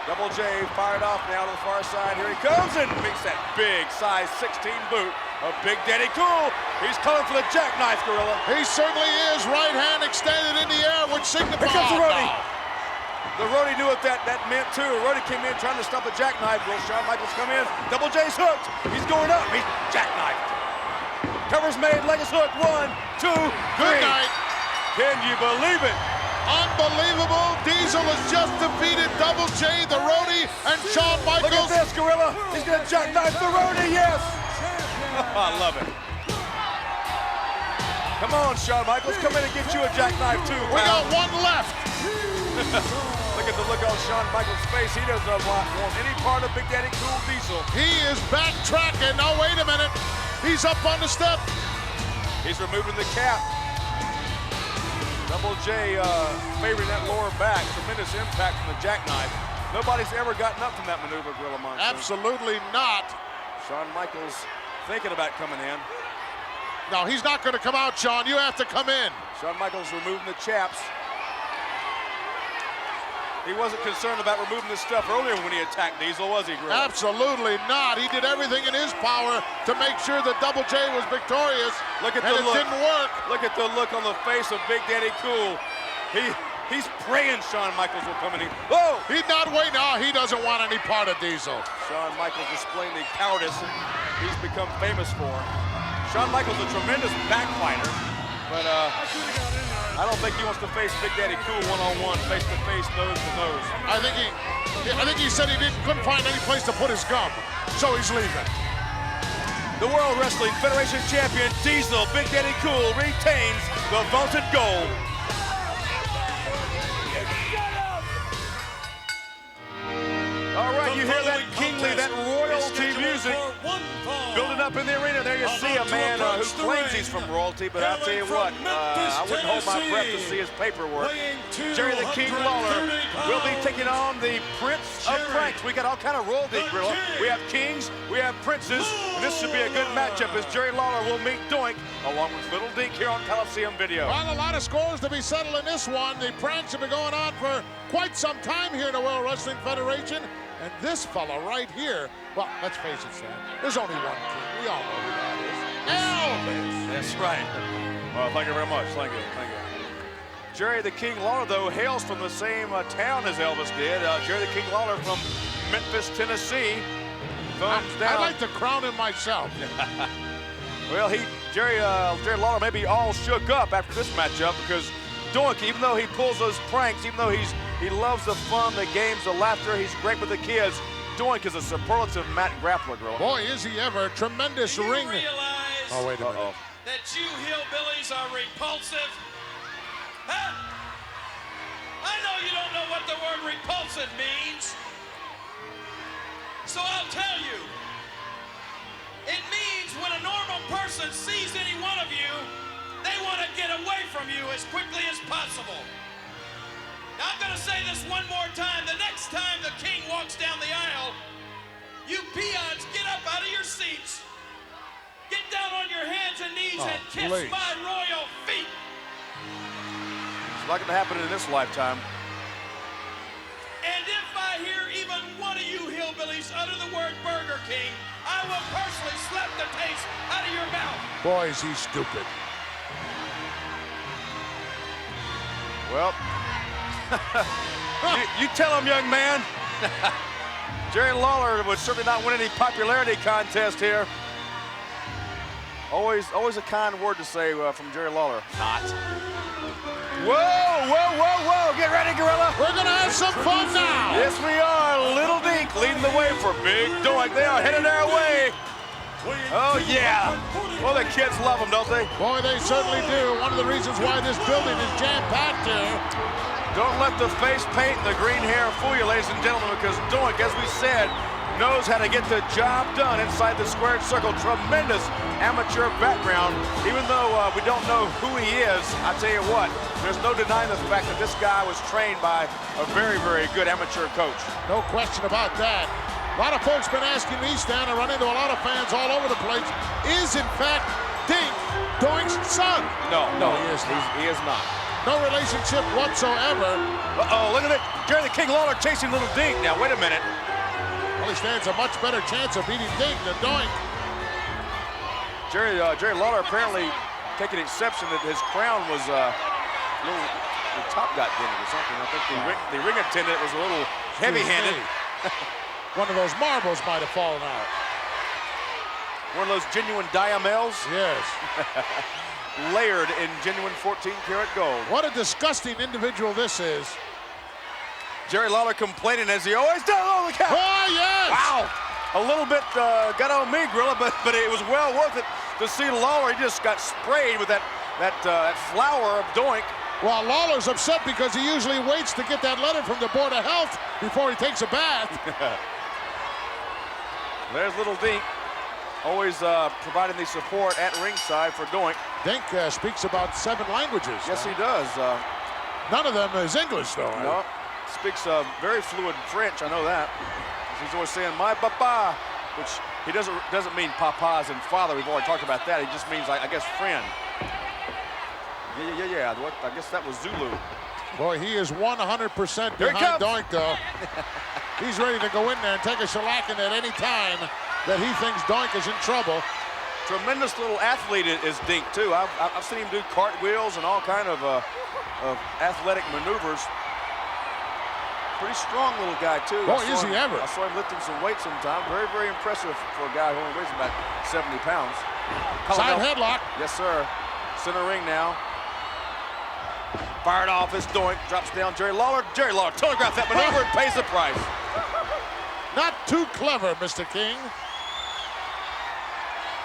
Double J fired off now to the far side. Here he comes and makes that big size 16 boot of Big Daddy Cool. He's calling for the jackknife, Gorilla. He certainly is. Right hand extended in the air, which signifies... Here comes the roadie. The roadie knew what that meant, too. The roadie came in trying to stop a jackknife. Will Shawn Michaels come in? Double J's hooked. He's going up. He's jackknifed. Cover's made. Leg is hooked. 1, 2, 3. Good night. Can you believe it? Unbelievable. Diesel has just defeated Double J, the roadie, and Shawn Michaels. Look at this, Gorilla. He's going to jackknife the roadie. Yes. I love it. Come on, Shawn Michaels. Come in and get you a jackknife, too. We got one left. Look at the look on Shawn Michaels' face. He does not want any part of Big Daddy Cool Diesel. He is backtracking. Now, wait a minute. He's up on the step. He's removing the cap. Double J favoring that lower back. Tremendous impact from the jackknife. Nobody's ever gotten up from that maneuver, Gorilla Monsoon. Absolutely not. Shawn Michaels thinking about coming in. No, he's not going to come out, Shawn. You have to come in. Shawn Michaels removing the chaps. He wasn't concerned about removing this stuff earlier when he attacked Diesel, was he, Gorilla? Absolutely not. He did everything in his power to make sure that Double J was victorious. Look at and the look. It didn't work. Look at the look on the face of Big Daddy Cool. He's praying Shawn Michaels will come in. Whoa! He's not waiting. Oh, he doesn't want any part of Diesel. Shawn Michaels displaying the cowardice he's become famous for. Shawn Michaels a tremendous backfighter, but I don't think he wants to face Big Daddy Cool one-on-one, face-to-face, nose-to-nose. I think he said he couldn't find any place to put his gum, so he's leaving. The World Wrestling Federation champion Diesel Big Daddy Cool retains the vaunted gold. All right, you hear that kingly, that royalty music building up in the arena. There you see a man who claims he's from royalty, but I'll tell you what, I wouldn't hold my breath to see his paperwork. Jerry the King Lawler will be taking on the Prince of Franks. We got all kind of royalty, Gorilla. We have kings, we have princes, and this should be a good matchup as Jerry Lawler will meet Doink along with Little Deke here on Coliseum Video. Well, a lot of scores to be settled in this one. The pranks have been going on for quite some time here in the World Wrestling Federation. And this fella right here, well, let's face it, Sam, there's only one king. We all know who that is. Elvis! That's right. Well, thank you very much. Thank you. Thank you. Jerry the King Lawler, though, hails from the same town as Elvis did. Jerry the King Lawler from Memphis, Tennessee. Thumbs down. I'd like to crown him myself. Well, Jerry Lawler may be all shook up after this matchup because Doink, even though he pulls those pranks, even though he loves the fun, the games, the laughter, he's great with the kids, Doink is a superlative mat grappler, girl. Boy, is he ever. Tremendous ring. Realize Oh, wait a minute. that you hillbillies are repulsive? Huh? I know you don't know what the word repulsive means. So I'll tell you. It means when a normal person sees any one of you, they want to get away from you as quickly as possible. Now I'm going to say this one more time. The next time the king walks down the aisle, you peons get up out of your seats, get down on your hands and knees and kiss please. my royal feet. It's not going to happen in this lifetime. And if I hear even one of you hillbillies utter the word Burger King, I will personally slap the taste out of your mouth. Boy, is he stupid. Well, you tell him, young man. Jerry Lawler would certainly not win any popularity contest here. Always a kind word to say from Jerry Lawler. Not. Whoa, whoa, whoa, whoa. Get ready, Gorilla. We're going to have some fun now. Yes, we are. Little Deke leading the way for Big Doink. They are headed their way. Oh, yeah. Well, the kids love them, don't they? Boy, they certainly do. One of the reasons why this building is jam-packed here. Don't let the face paint and the green hair fool you, ladies and gentlemen, because Doink, as we said, knows how to get the job done inside the squared circle. Tremendous amateur background. Even though we don't know who he is, I tell you what, there's no denying the fact that this guy was trained by a very, very good amateur coach. No question about that. A lot of folks been asking me, Stan, I run into a lot of fans all over the place, is in fact Dink Doink's son? No, he is not. He is not. No relationship whatsoever. Uh-oh, look at it. Jerry the King Lawler chasing Little Dink. Now, wait a minute. Well, he stands a much better chance of beating Dink than Doink. Jerry Lawler apparently taking exception that his crown was the top got dented or something. I think the ring attendant was a little heavy-handed. One of those marbles might have fallen out. One of those genuine diamels. Yes. Layered in genuine 14-karat gold. What a disgusting individual this is. Jerry Lawler complaining as he always does. Oh, look out. Oh, yes! Wow. A little bit got on me, Gorilla, but it was well worth it to see Lawler. He just got sprayed with that flower of Doink. Well, Lawler's upset because he usually waits to get that letter from the Board of Health before he takes a bath. There's Little Dink, always providing the support at ringside for Doink. Dink speaks about 7 languages. Yes, he does. None of them is English, though. No, speaks very fluid French. I know that. He's always saying "my papa," which he doesn't mean papa as in father. We've already talked about that. He just means, I guess, friend. Yeah. What? I guess that was Zulu. Boy, he is 100% Here he behind comes. Doink, though. He's ready to go in there and take a shellacking at any time that he thinks Doink is in trouble. Tremendous little athlete is Dink, too. I've seen him do cartwheels and all kind of athletic maneuvers. Pretty strong little guy, too. Boy, is he ever. I saw him lifting some weight sometime. Very, very impressive for a guy who only weighs about 70 pounds. Side headlock. Yes, sir. Center ring now. Fired off as Doink drops down Jerry Lawler. Jerry Lawler telegraphs that maneuver and pays the price. Not too clever, Mr. King.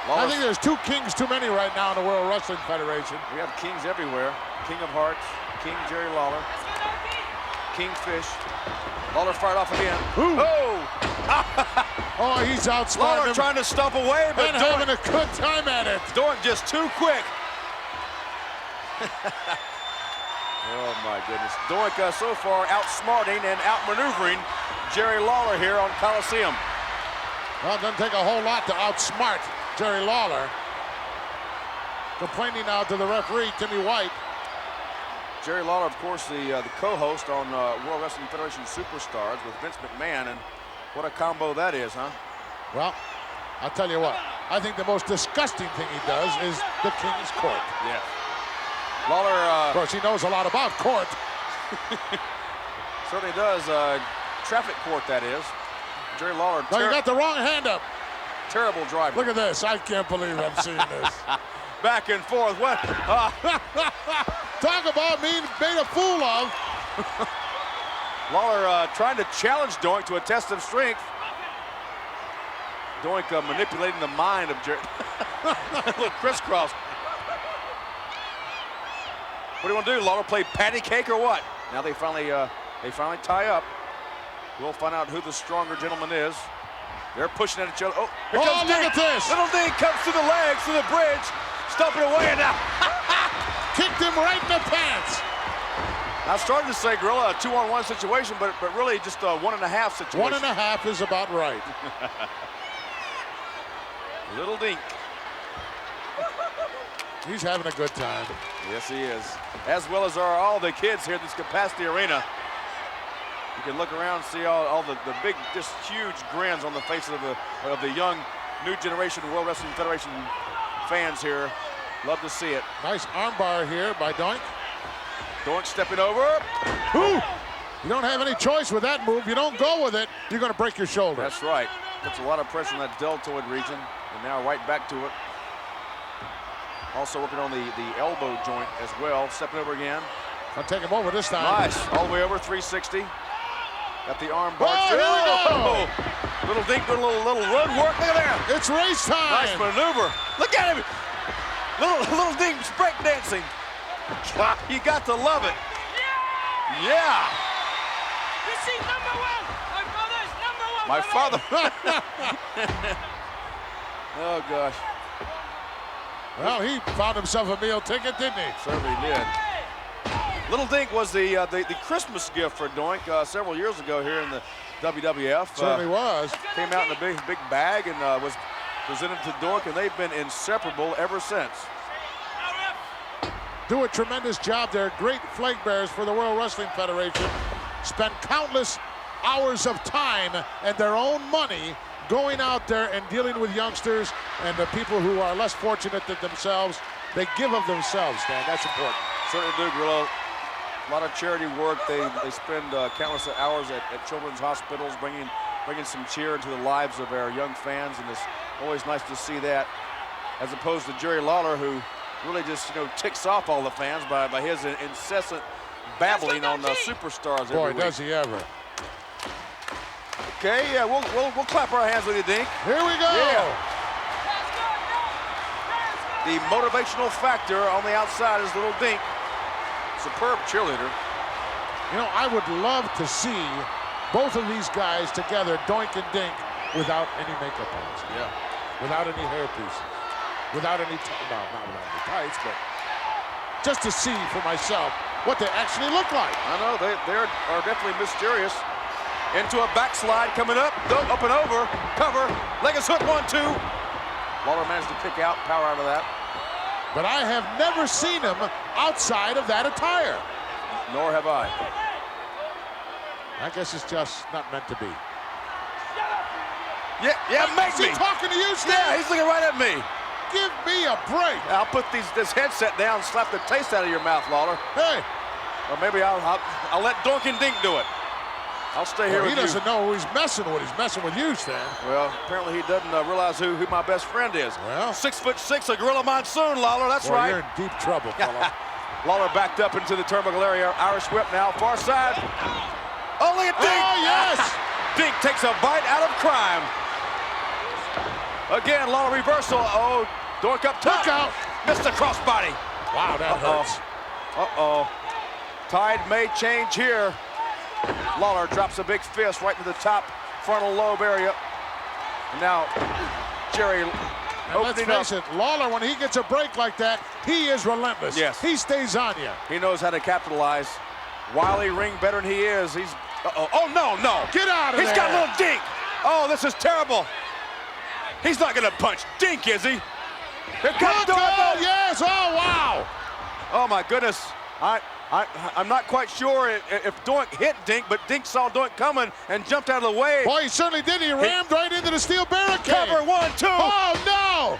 Lawler, I think there's 2 kings too many right now in the World Wrestling Federation. we have kings everywhere. King of Hearts, King Jerry Lawler, King Fish. Lawler fired off again. Ooh. Oh! Oh, he's outsmarting Lawler him trying to stomp away, but and having a good time at it. Doink just too quick. Oh my goodness. Doink so far outsmarting and outmaneuvering Jerry Lawler here on Coliseum. Well, it doesn't take a whole lot to outsmart Jerry Lawler. Complaining now to the referee, Timmy White. Jerry Lawler, of course, the co-host on World Wrestling Federation Superstars with Vince McMahon, and what a combo that is, huh? Well, I'll tell you what. I think the most disgusting thing he does is the King's Court. Yeah. Lawler Of course, he knows a lot about court. certainly does. Traffic court, that is. Jerry Lawler, No, you got the wrong hand up. terrible driver. Look at this. I can't believe I'm seeing this. Back and forth. What? Talk about being made a fool of. Lawler trying to challenge Doink to a test of strength. Doink manipulating the mind of Jerry. A little crisscross. What do you want to do, Lawler? Play patty cake or what? Now they finally tie up. We'll find out who the stronger gentleman is. They're pushing at each other. Oh, here comes look Dink. at this. Little Dink comes through the legs, through the bridge, stumping away, and now Kicked him right in the pants. I started to say, Gorilla, a 2-on-1 situation, but really just a 1.5 situation. 1.5 is about right. Little Dink. He's having a good time. Yes, he is. As well as are all the kids here at this capacity arena. You can look around and see all the big, just huge grins on the faces of the young, new generation World Wrestling Federation fans here. Love to see it. Nice armbar here by Doink. Doink stepping over. Ooh. You don't have any choice with that move. You don't go with it, you're going to break your shoulder. That's right. Puts a lot of pressure on that deltoid region, and now right back to it. Also working on the elbow joint as well. Stepping over again. I'll take him over this time. Nice. All the way over, 360. Got the arm bar. Oh, here we go. Little Dink doing a little road work. Look at that. It's race time. Nice maneuver. Look at him. Little Dink's break dancing. You got to love it. Yeah. This is number one. My brother's number one. My father. Oh, gosh. Well, he found himself a meal ticket, didn't he? Certainly did. Little Dink was the Christmas gift for Doink several years ago here in the WWF. Certainly was. Came out in a big bag and was presented to Doink, and they've been inseparable ever since. Do a tremendous job there. Great flag bearers for the World Wrestling Federation. Spent countless hours of time and their own money going out there and dealing with youngsters and the people who are less fortunate than themselves. They give of themselves, Dan. That's important. Certainly do, Gorilla. A lot of charity work. They spend countless hours at children's hospitals, bringing some cheer into the lives of our young fans, and it's always nice to see that, as opposed to Jerry Lawler, who really just ticks off all the fans by his incessant babbling on superstars every week. Boy, does he ever. Okay, yeah, we'll clap our hands with you, Dink. Here we go. Yeah. The motivational factor on the outside is Little Dink. Superb cheerleader. You know, I would love to see both of these guys together, Doink and Dink, without any makeup on. Yeah. Without any hair pieces. Without any, not without any tights, but just to see for myself what they actually look like. I know, they are definitely mysterious. Into a backslide coming up, up and over, cover, leg is hook, 1-2. Lawler managed to kick out, power out of that. But I have never seen him outside of that attire. Nor have I. I guess it's just not meant to be. Yeah, make Is me. he talking to you, Stan? Yeah, he's looking right at me. Give me a break. I'll put this headset down and slap the taste out of your mouth, Lawler. Hey. Or maybe I'll let Doink and Dink do it. I'll stay here with you. He doesn't know who he's messing with. He's messing with you, Stan. Well, apparently he doesn't realize who my best friend is. Well. 6'6", a Gorilla Monsoon, Lawler. That's Boy, right. You're in deep trouble, fella. Lawler backed up into the turnbuckle area. Irish whip now, far side. Oh, look at Dink. Oh, yes. Dink takes a bite out of crime. Again, Lawler reversal. Oh, Doink up top. Look out. Missed the crossbody. Wow, that hurts. Uh-oh. Tide may change here. Lawler drops a big fist right into the top frontal lobe area. And now, Jerry And let's face it, Lawler, when he gets a break like that, he is relentless. Yes. He stays on you. He knows how to capitalize. Wily ring veteran he is. He's, oh, no. Get out of there. He's got a little Dink. Oh, this is terrible. He's not going to punch Dink, is he? Here comes Doink. Yes, oh, wow. Oh, my goodness. I'm not quite sure if Doink hit Dink, but Dink saw Doink coming and jumped out of the way. Boy, he certainly did. He rammed right into the steel barricade. Cover, 1-2. Oh, no.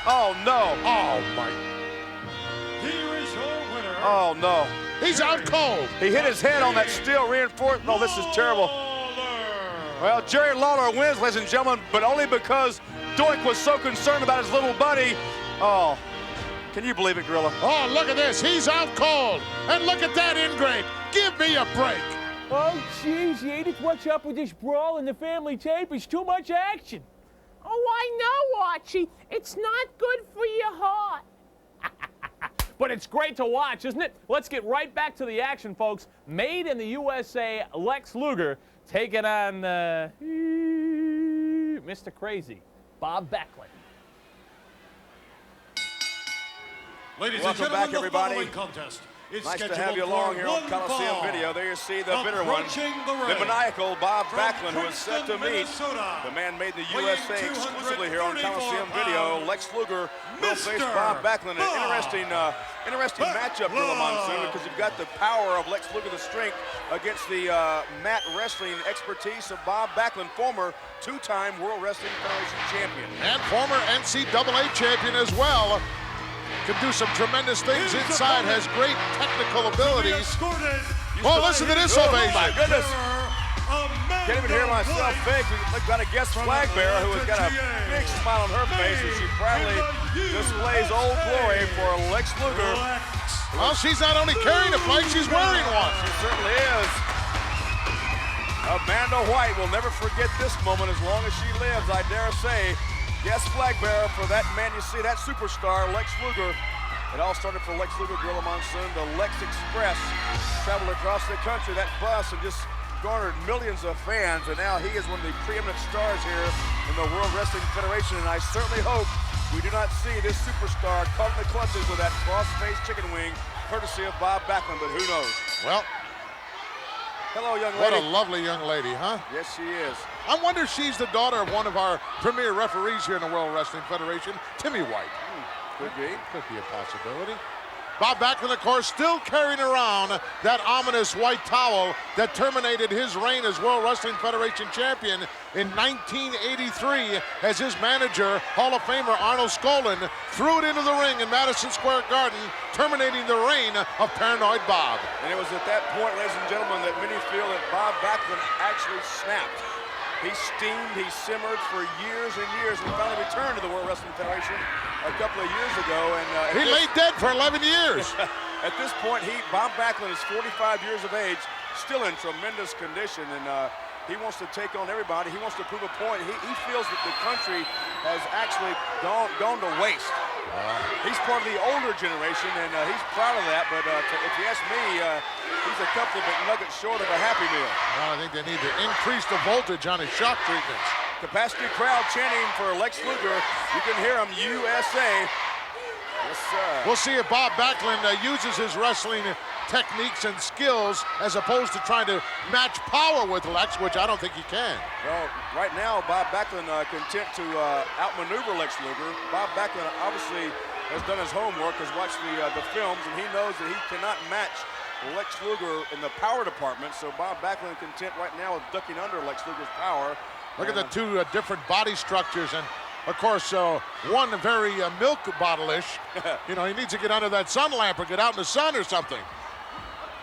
Oh, no. Oh, my. Here is your winner. Oh, no. He's out cold. He hit his head on that steel reinforcement. Oh, this is terrible. Well, Jerry Lawler wins, ladies and gentlemen, but only because Doink was so concerned about his little buddy. Oh, can you believe it, Gorilla? Oh, look at this. He's out cold. And look at that ingrate. Give me a break. Oh, jeez, Edith, what's up with this brawl in the family tape? It's too much action. Oh, I know, Archie. It's not good for your heart. But it's great to watch, isn't it? Let's get right back to the action, folks. Made in the USA, Lex Luger taking on Mr. Crazy, Bob Backlund. Ladies and Welcome gentlemen, back, everybody. the following contest is Nice to scheduled have you for along here on one Coliseum fall. Video. There you see the bitter one, Approaching the the ring. maniacal Bob From Backlund, who is set to Princeton, meet Minnesota, the man made in the weighing USA exclusively here on 234 Coliseum Video. pounds, Lex Luger will face Mr. Bob Backlund. An Bob interesting matchup, Gorilla Monsoon, because you've got the power of Lex Luger, the strength, against the mat wrestling expertise of Bob Backlund, former two-time World Wrestling Federation champion. And former NCAA champion as well. Can do some tremendous things inside, has great technical abilities. Oh, listen to this Oh, ovation. my goodness. Can't even hear myself think. We've got a guest flag bearer who has got a big smile on her face as she proudly displays Old Glory for Lex Luger. Well, she's not only carrying a flag, she's wearing one. She certainly is. Amanda White will never forget this moment as long as she lives, I dare say. Guest flag bearer for that man you see, that superstar, Lex Luger. It all started for Lex Luger, Gorilla Monsoon. The Lex Express traveled across the country, that bus, and just garnered millions of fans. And now he is one of the preeminent stars here in the World Wrestling Federation. And I certainly hope we do not see this superstar caught in the clutches with that cross-faced chicken wing, courtesy of Bob Backlund, but who knows? Well, hello, young what lady. a lovely young lady, huh? Yes, she is. I wonder if she's the daughter of one of our premier referees here in the World Wrestling Federation, Timmy White. Could be. Could be a possibility. Bob Backlund, of course, still carrying around that ominous white towel that terminated his reign as World Wrestling Federation champion in 1983 as his manager, Hall of Famer Arnold Skaaland, threw it into the ring in Madison Square Garden, terminating the reign of Paranoid Bob. And it was at that point, ladies and gentlemen, that many feel that Bob Backlund actually snapped. He steamed, he simmered for years and years, and finally returned to the World Wrestling Federation a couple of years ago. And he lay dead for 11 years. At this point, Bob Backlund is 45 years of age, still in tremendous condition, and he wants to take on everybody. He wants to prove a point. He feels that the country has actually gone to waste. He's part of the older generation, and he's proud of that, but if you ask me, he's a couple of McNuggets short of a Happy Meal. Well, I think they need to increase the voltage on his shock treatments. Capacity crowd chanting for Lex Luger. You can hear him, USA. Yes, sir. We'll see if Bob Backlund uses his wrestling techniques and skills as opposed to trying to match power with Lex, which I don't think he can. Well, right now, Bob Backlund content to outmaneuver Lex Luger. Bob Backlund obviously has done his homework, has watched the films, and he knows that he cannot match Lex Luger in the power department. So Bob Backlund content right now with ducking under Lex Luger's power. Look at the two different body structures, and of course, one very milk bottle-ish. You know, he needs to get under that sun lamp or get out in the sun or something.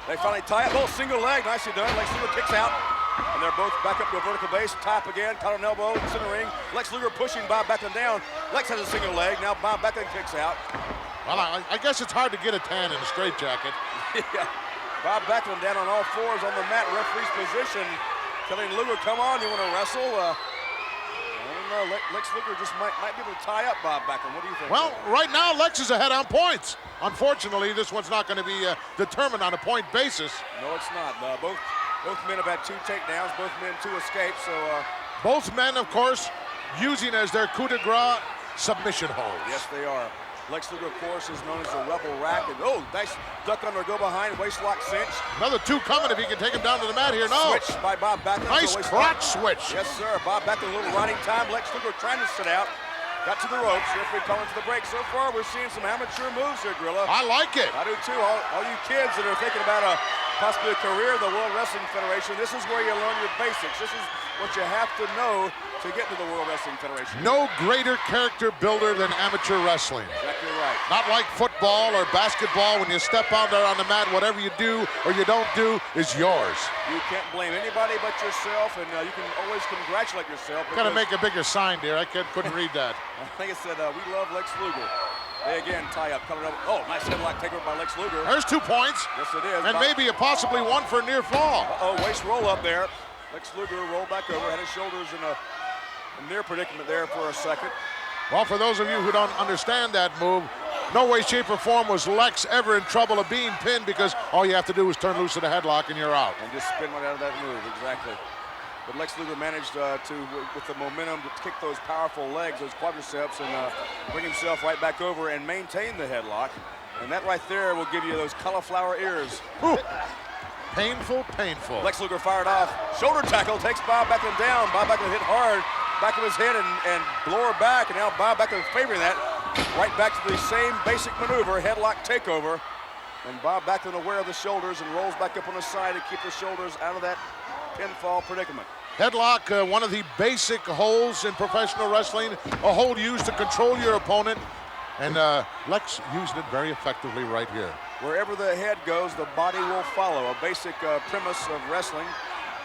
They finally tie up. Oh, single leg, nicely done. Lex Luger kicks out, and they're both back up to a vertical base. Tie up again, caught an elbow in the center ring. Lex Luger pushing Bob Backlund down. Lex has a single leg. Now Bob Backlund kicks out. Well, I guess it's hard to get a tan in a straitjacket. Yeah. Bob Backlund down on all fours on the mat, referee's position, telling Luger, come on, you want to wrestle? I don't know, Lex Luger just might be able to tie up Bob Backlund. What do you think? Well, right now, Lex is ahead on points. Unfortunately, this one's not going to be determined on a point basis. No, it's not. Both men have had 2 takedowns, both men 2 escapes, so... Both men, of course, using as their coup de grace submission holds. Yes, they are. Lex Luger, of course, is known as the Rebel Rack. And, oh, nice duck under, go behind, waistlock cinch. Another 2 coming if he can take him down to the mat here. No. Switch by Bob Backlund. Nice crotch switch. Yes, sir. Bob Backlund, a little riding time. Lex Luger trying to sit out. Got to the ropes. Referee calling to the break. So far, we're seeing some amateur moves here, Gorilla. I like it. I do, too. All you kids that are thinking about possibly a career in the World Wrestling Federation, this is where you learn your basics. This is what you have to know to get into the World Wrestling Federation. No greater character builder than amateur wrestling. Exactly right. Not like football or basketball. When you step out there on the mat, whatever you do or you don't do is yours. You can't blame anybody but yourself, and you can always congratulate yourself. Got to make a bigger sign, dear. I couldn't read that. I think it said, we love Lex Luger. They again tie up, coming up. Oh, nice headlock takeover by Lex Luger. There's 2 points. Yes, it is. And maybe possibly 1 for a near fall. Uh-oh, waist roll up there. Lex Luger rolled back over, had his shoulders in a near predicament there for a second. Well, for those of you who don't understand that move, no way, shape, or form was Lex ever in trouble of being pinned, because all you have to do is turn loose of the headlock and you're out. And just spin right out of that move, exactly. But Lex Luger managed with the momentum, to kick those powerful legs, those quadriceps, and bring himself right back over and maintain the headlock. And that right there will give you those cauliflower ears. Ooh. Painful, painful. Lex Luger fired off. Shoulder tackle takes Bob Backlund down. Bob Backlund hit hard, back of his head, and blower back. And now Bob Backlund favoring that. Right back to the same basic maneuver, headlock takeover. And Bob Backlund aware of the shoulders and rolls back up on the side to keep the shoulders out of that pinfall predicament. Headlock, one of the basic holds in professional wrestling, a hold used to control your opponent. And Lex used it very effectively right here. Wherever the head goes, the body will follow. A basic premise of wrestling.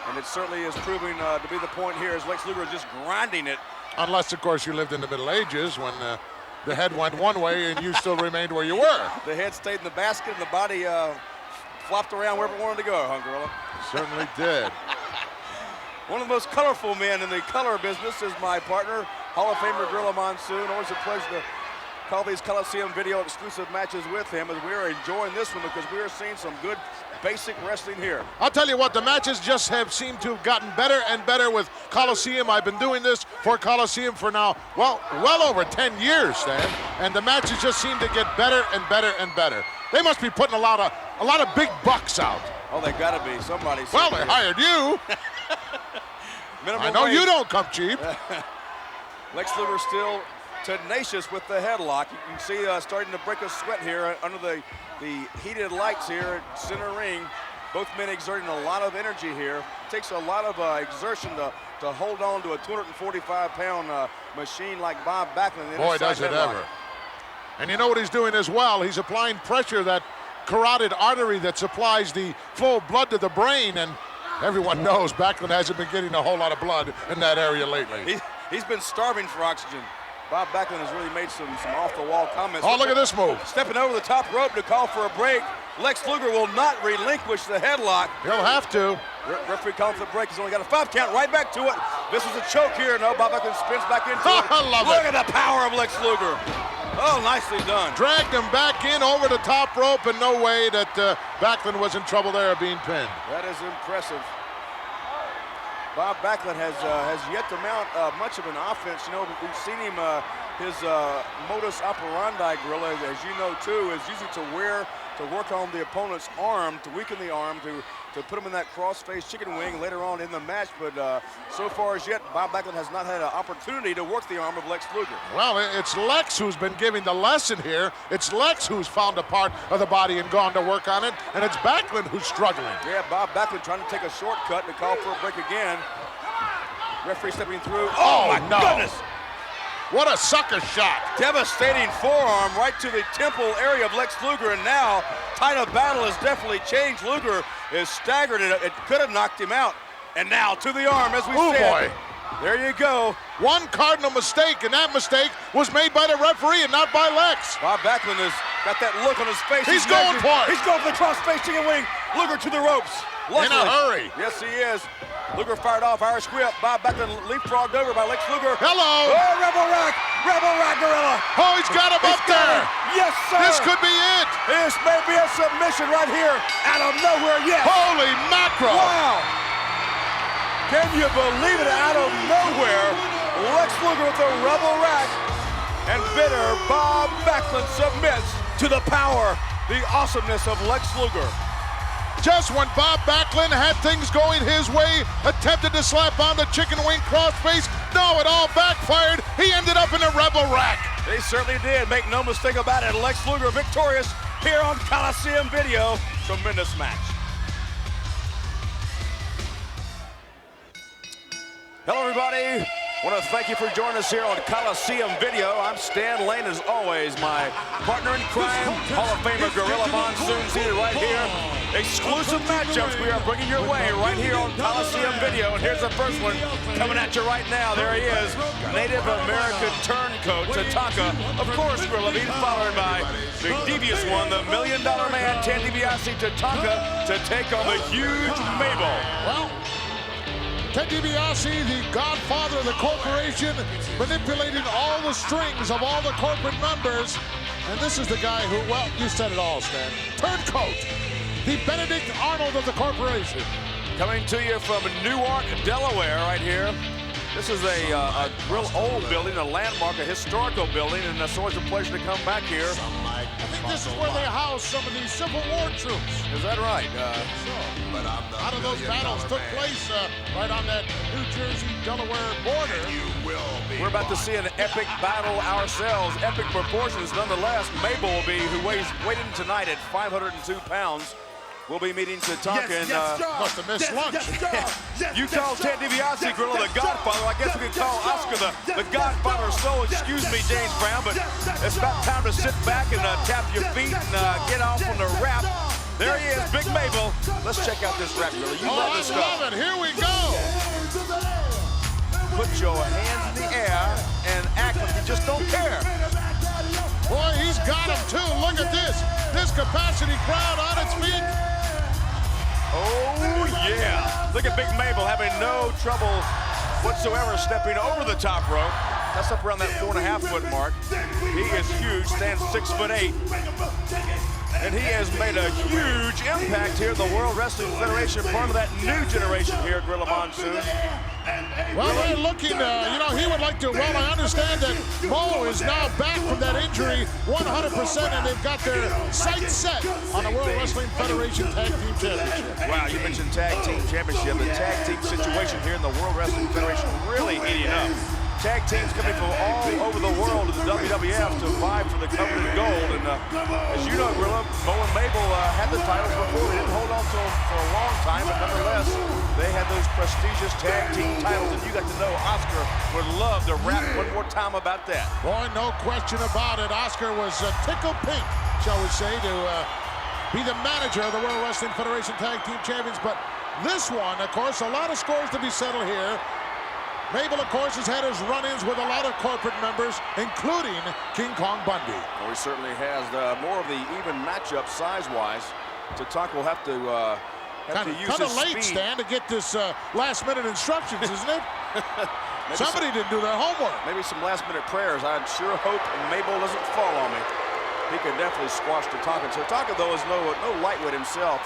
And it certainly is proving to be the point here, as Lex Luger is just grinding it. Unless, of course, you lived in the Middle Ages when the head went one way and you still remained where you were. The head stayed in the basket and the body flopped around wherever it wanted to go, huh, Gorilla? Certainly did. One of the most colorful men in the color business is my partner, Hall of Famer Gorilla Monsoon. Always a pleasure to call these Coliseum video exclusive matches with him, as we are enjoying this one because we are seeing some good basic wrestling here. I'll tell you what, the matches just have seemed to have gotten better and better with Coliseum. I've been doing this for Coliseum for now, well over 10 years, Stan, and the matches just seem to get better and better and better. They must be putting a lot of big bucks out. Oh, they gotta be. Somebody. Well, they hired you. I know you don't come cheap. Lex Luger still tenacious with the headlock. You can see starting to break a sweat here under the heated lights here at center ring. Both men exerting a lot of energy here. It takes a lot of exertion to hold on to a 245-pound machine like Bob Backlund. Boy, does it ever. And you know what he's doing as well? He's applying pressure, that carotid artery that supplies the full blood to the brain, and everyone knows Backlund hasn't been getting a whole lot of blood in that area lately. He's been starving for oxygen. Bob Backlund has really made some off-the-wall comments. Oh, look at this move. Stepping over the top rope to call for a break. Lex Luger will not relinquish the headlock. He'll have to. Referee calling for the break. He's only got a 5 count, right back to it. This is a choke here. No, Bob Backlund spins back into it. I love Look at the power of Lex Luger. Oh, nicely done. Dragged him back in over the top rope, and no way that Backlund was in trouble there of being pinned. That is impressive. Bob Backlund has yet to mount much of an offense. You know, we've seen him, his modus operandi, Gorilla, as you know too, is usually to work on the opponent's arm, to weaken the arm, to put him in that cross-face chicken wing later on in the match. But so far as yet, Bob Backlund has not had an opportunity to work the arm of Lex Luger. Well, it's Lex who's been giving the lesson here. It's Lex who's found a part of the body and gone to work on it, and it's Backlund who's struggling. Yeah, Bob Backlund trying to take a shortcut to call for a break again. Referee stepping through. Oh my goodness! What a sucker shot. Devastating forearm right to the temple area of Lex Luger, and now tide of battle has definitely changed. Luger is staggered. It could have knocked him out. And now to the arm, as we said. Oh boy. There you go. One cardinal mistake, and that mistake was made by the referee and not by Lex. Bob Backlund has got that look on his face. He's going for it. He's going for the cross-face chicken wing. Luger to the ropes. Luckily, in a hurry. Yes, he is. Luger fired off Irish whip. Bob Backlund leapfrogged over by Lex Luger. Hello. Oh, Rebel Rack Gorilla. Oh, he's got him up there. Yes, sir. This could be it. This may be a submission right here out of nowhere. Yes. Holy mackerel. Wow. Can you believe it? Out of nowhere, Lex Luger with a Rebel Rack, and bitter Bob Backlund submits to the power, the awesomeness of Lex Luger. Just when Bob Backlund had things going his way, attempted to slap on the chicken wing crossface. No, it all backfired. He ended up in a Rebel Rack. They certainly did. Make no mistake about it. Lex Luger victorious here on Coliseum Video. Tremendous match. Hello, everybody. I want to thank you for joining us here on Coliseum Video. I'm Stan Lane, as always. My partner in crime, Hall of Famer Gorilla Monsoon, seated right here. Exclusive matchups we are bringing your way right here on Coliseum Video. And here's the first one coming at you right now. There he is, Native American turncoat, Tatanka. Of course, Gorilla being followed by the devious one, the $1 Million Man, Ted DiBiase Tatanka, to take on the huge Mabel. Well, Ted DiBiase, the godfather of the corporation, manipulating all the strings of all the corporate members. And this is the guy who, well, you said it all, Stan. Turncoat, the Benedict Arnold of the corporation. Coming to you from Newark, Delaware, right here. This is a real old building, a landmark, a historical building, and it's always a pleasure to come back here. I think this is where they house some of these Civil War troops. Is that right? A lot of those battles took place right on that New Jersey-Delaware border. We're about to see an epic battle ourselves. Epic proportions, nonetheless. Mabel will be, who weighing tonight at 502 pounds. We'll be meeting Tatanka and must have missed lunch. you call Ted DiBiase, Gorilla, the Godfather. I guess we could call Oscar the Godfather of Soul. Excuse me, James Brown, but it's about time to sit back and tap your feet and get off on the rap. There he is, Big Mabel. Let's check out this rap, Gorilla. You love this stuff. I love it. Here we go. Put your hands in the air and act like you just don't care. Boy, he's got him too. Look at this. This capacity crowd on its feet. Oh, yeah. Look at Big Mabel having no trouble whatsoever stepping over the top rope. That's up around that 4.5-foot mark. He is huge, stands 6'8". And he has made a huge impact here in the World Wrestling Federation, part of that new generation here, Gorilla Monsoon. Well, they're looking, you know, he would like to, well, I understand that Mo is now back from that injury 100%, and they've got their sights set on the World Wrestling Federation Tag Team Championship. Wow, you mentioned Tag Team Championship. The tag team situation here in the World Wrestling Federation really heating up. Tag teams coming from all over the world to the WWF to vie for the coveted gold. And as you know, Gorilla, Mo and Mabel had the titles before. They didn't hold on to them for a long time, but nonetheless, they had those prestigious tag team titles. And you got to know Oscar would love to rap one more time about that. Boy, no question about it. Oscar was tickled pink, shall we say, to be the manager of the World Wrestling Federation Tag Team Champions. But this one, of course, a lot of scores to be settled here. Mabel, of course, has had his run-ins with a lot of corporate members, including King Kong Bundy. Well, he certainly has more of the even matchup size-wise. Tatanka will have to use his late, speed. Stan, to get this last-minute instructions, isn't it? Somebody didn't do their homework. Maybe some last-minute prayers. I'd sure hope Mabel doesn't fall on me. He can definitely squash Tatanka. Tatanka, though, is no lightweight himself.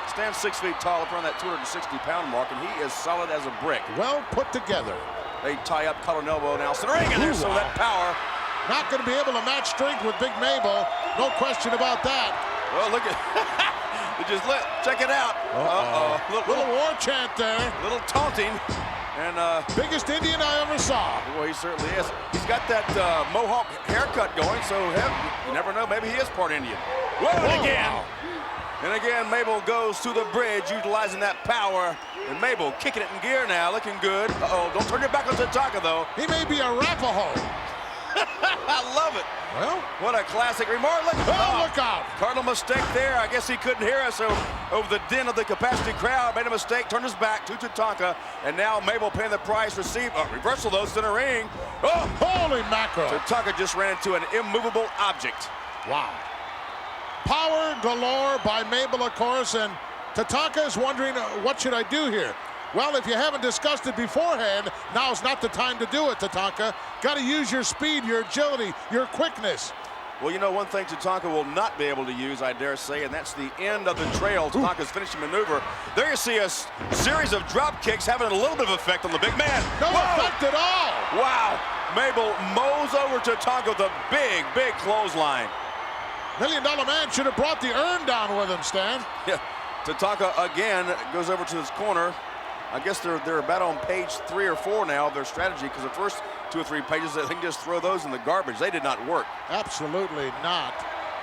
Stands 6 feet tall, up around that 260-pound mark, and he is solid as a brick. Well put together. They tie up collar and elbow now. So ring in there, so that power. Not going to be able to match strength with Big Mabel. No question about that. Well, look at check it out. Little war chant there. Little taunting. And biggest Indian I ever saw. Boy, he certainly is. He's got that mohawk haircut going, so you never know. Maybe he is part Indian. Whoa, and again. Wow. And again, Mabel goes to the bridge, utilizing that power. And Mabel kicking it in gear now, looking good. Uh-oh, don't turn your back on Tatanka, though. He may be a Arapaho. I love it. Well, what a classic remark. Look out. Cardinal mistake there. I guess he couldn't hear us over the din of the capacity crowd. Made a mistake, turned his back to Tatanka. And now Mabel paying the price, received a reversal, though, center ring. Oh, holy mackerel. Tatanka just ran into an immovable object. Wow. Power galore by Mabel, of course, and Tatanka is wondering, what should I do here? Well, if you haven't discussed it beforehand, now's not the time to do it, Tatanka. Got to use your speed, your agility, your quickness. Well, you know, one thing Tatanka will not be able to use, I dare say, and that's the end of the trail. Tatanka's finishing maneuver. There you see a series of drop kicks having a little bit of effect on the big man. No effect at all. Wow. Mabel mows over Tatanka with a big, big clothesline. $1 Million Man should have brought the urn down with him, Stan. Yeah. Tatanka again goes over to his corner. I guess they're about on page 3 or 4 now of their strategy, because the first 2 or 3 pages, they can just throw those in the garbage. They did not work. Absolutely not.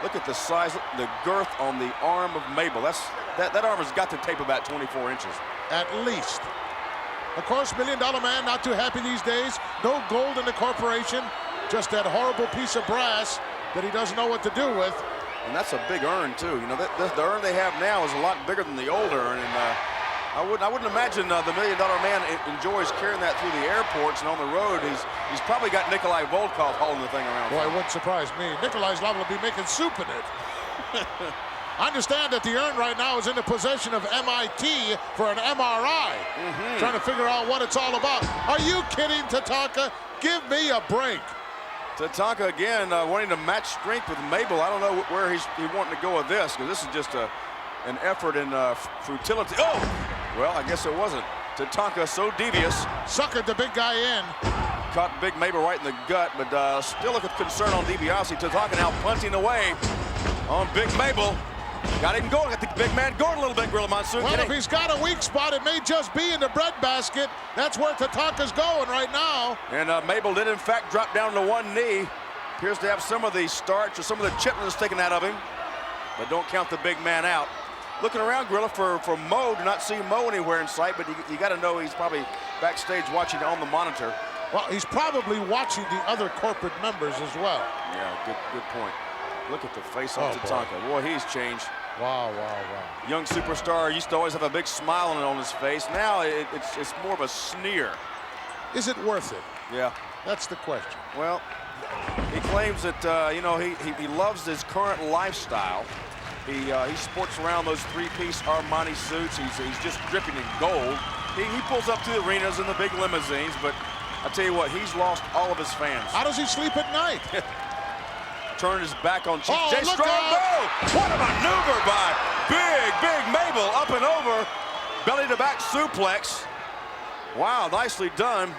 Look at the size, the girth on the arm of Mabel. That arm has got to tape about 24 inches. At least. Of course, $1 Million Man not too happy these days. No gold in the corporation. Just that horrible piece of brass that he doesn't know what to do with. And that's a big urn, too. You know, the urn they have now is a lot bigger than the old urn. And I wouldn't imagine the $1 Million Man enjoys carrying that through the airports and on the road. He's probably got Nikolai Volkov hauling the thing around. Boy, it wouldn't surprise me. Nikolai's liable to be making soup in it. Understand that the urn right now is in the possession of MIT for an MRI. Trying to figure out what it's all about. Are you kidding, Tatanka? Give me a break. Tatanka again wanting to match strength with Mabel. I don't know where he's wanting to go with this, because this is just an effort in futility. Oh! Well, I guess it wasn't. Tatanka so devious. Suckered the big guy in. Caught Big Mabel right in the gut, but still a concern on DiBiase. Tatanka now punting away on Big Mabel. Got him going. Got the big man going a little bit, Gorilla Monsoon. Well, if he's got a weak spot, it may just be in the breadbasket. That's where Tatanka's going right now. And Mabel did, in fact, drop down to one knee. Appears to have some of the starch or some of the chitlins taken out of him. But don't count the big man out. Looking around, Gorilla, for Mo. Do not see Mo anywhere in sight, but you got to know he's probably backstage watching on the monitor. Well, he's probably watching the other corporate members as well. Yeah, good point. Look at the face on Tatanka. Boy, he's changed. Wow. Young superstar used to always have a big smile on his face. Now it's more of a sneer. Is it worth it? Yeah. That's the question. Well, he claims that, you know, he loves his current lifestyle. He sports around those three-piece Armani suits. He's just dripping in gold. He pulls up to the arenas in the big limousines, but I tell you what, he's lost all of his fans. How does he sleep at night? Turned his back on Chief Jay look Strong. out. What a maneuver by Big Mabel. Up and over. Belly to back suplex. Wow, nicely done.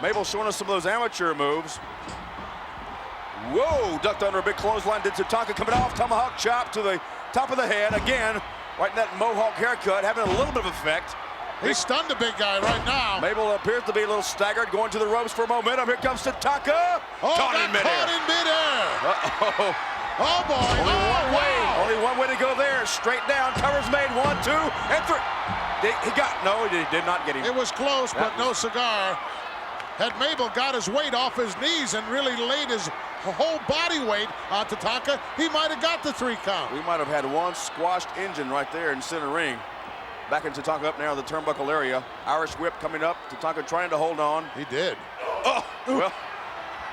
Mabel showing us some of those amateur moves. Whoa, ducked under a big clothesline. Did Tatanka coming off. Tomahawk chop to the top of the head. Again, right in that mohawk haircut, having a little bit of effect. He stunned the big guy right now. Mabel appears to be a little staggered, going to the ropes for momentum. Here comes Tatanka. Caught in midair. Uh-oh. Oh, boy. Only one way to go there. Straight down. Covers made. 1, 2, and 3. He did not get him. It was close, but no cigar. Had Mabel got his weight off his knees and really laid his whole body weight on Tatanka, he might have got the 3 count. We might have had one squashed engine right there in center ring. Back in Tatanka up now in the turnbuckle area. Irish whip coming up. Tatanka trying to hold on. He did. Oh, well,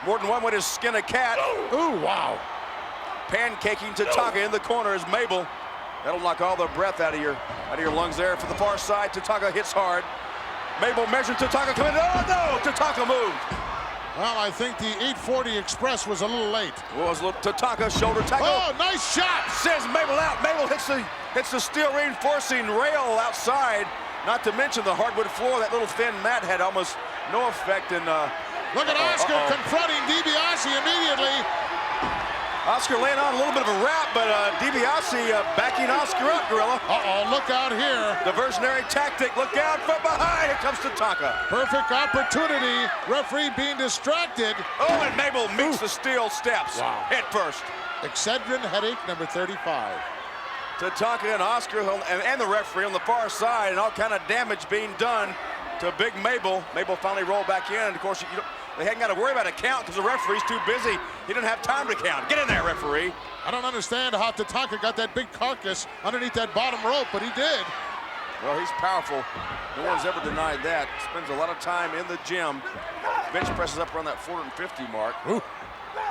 more than one way to skin a cat. Ooh, wow. Pancaking Tatanka in the corner is Mabel. That'll knock all the breath out of your lungs there. For the far side, Tatanka hits hard. Mabel measured Tatanka coming. Oh no! Tatanka moved. Well, I think the 840 Express was a little late. Was Tatanka shoulder tackle. Oh, nice shot! Sends Mabel out. Mabel hits the steel reinforcing rail outside. Not to mention the hardwood floor. That little thin mat had almost no effect. And look at Oscar confronting DiBiase immediately. Oscar laying on a little bit of a wrap, but DiBiase backing Oscar up, Gorilla. Look out here. Diversionary tactic. Look out from behind. Here comes Tatanka. Perfect opportunity. Referee being distracted. Oh, and Mabel meets the steel steps. Wow. Head first. Excedrin headache number 35. Tatanka and Oscar and the referee on the far side, and all kind of damage being done to Big Mabel. Mabel finally rolled back in, and of course, they hadn't got to worry about a count because the referee's too busy. He didn't have time to count. Get in there, referee. I don't understand how Tatanka got that big carcass underneath that bottom rope, but he did. Well, he's powerful. No one's ever denied that. Spends a lot of time in the gym. Bench presses up around that 450 mark. Ooh.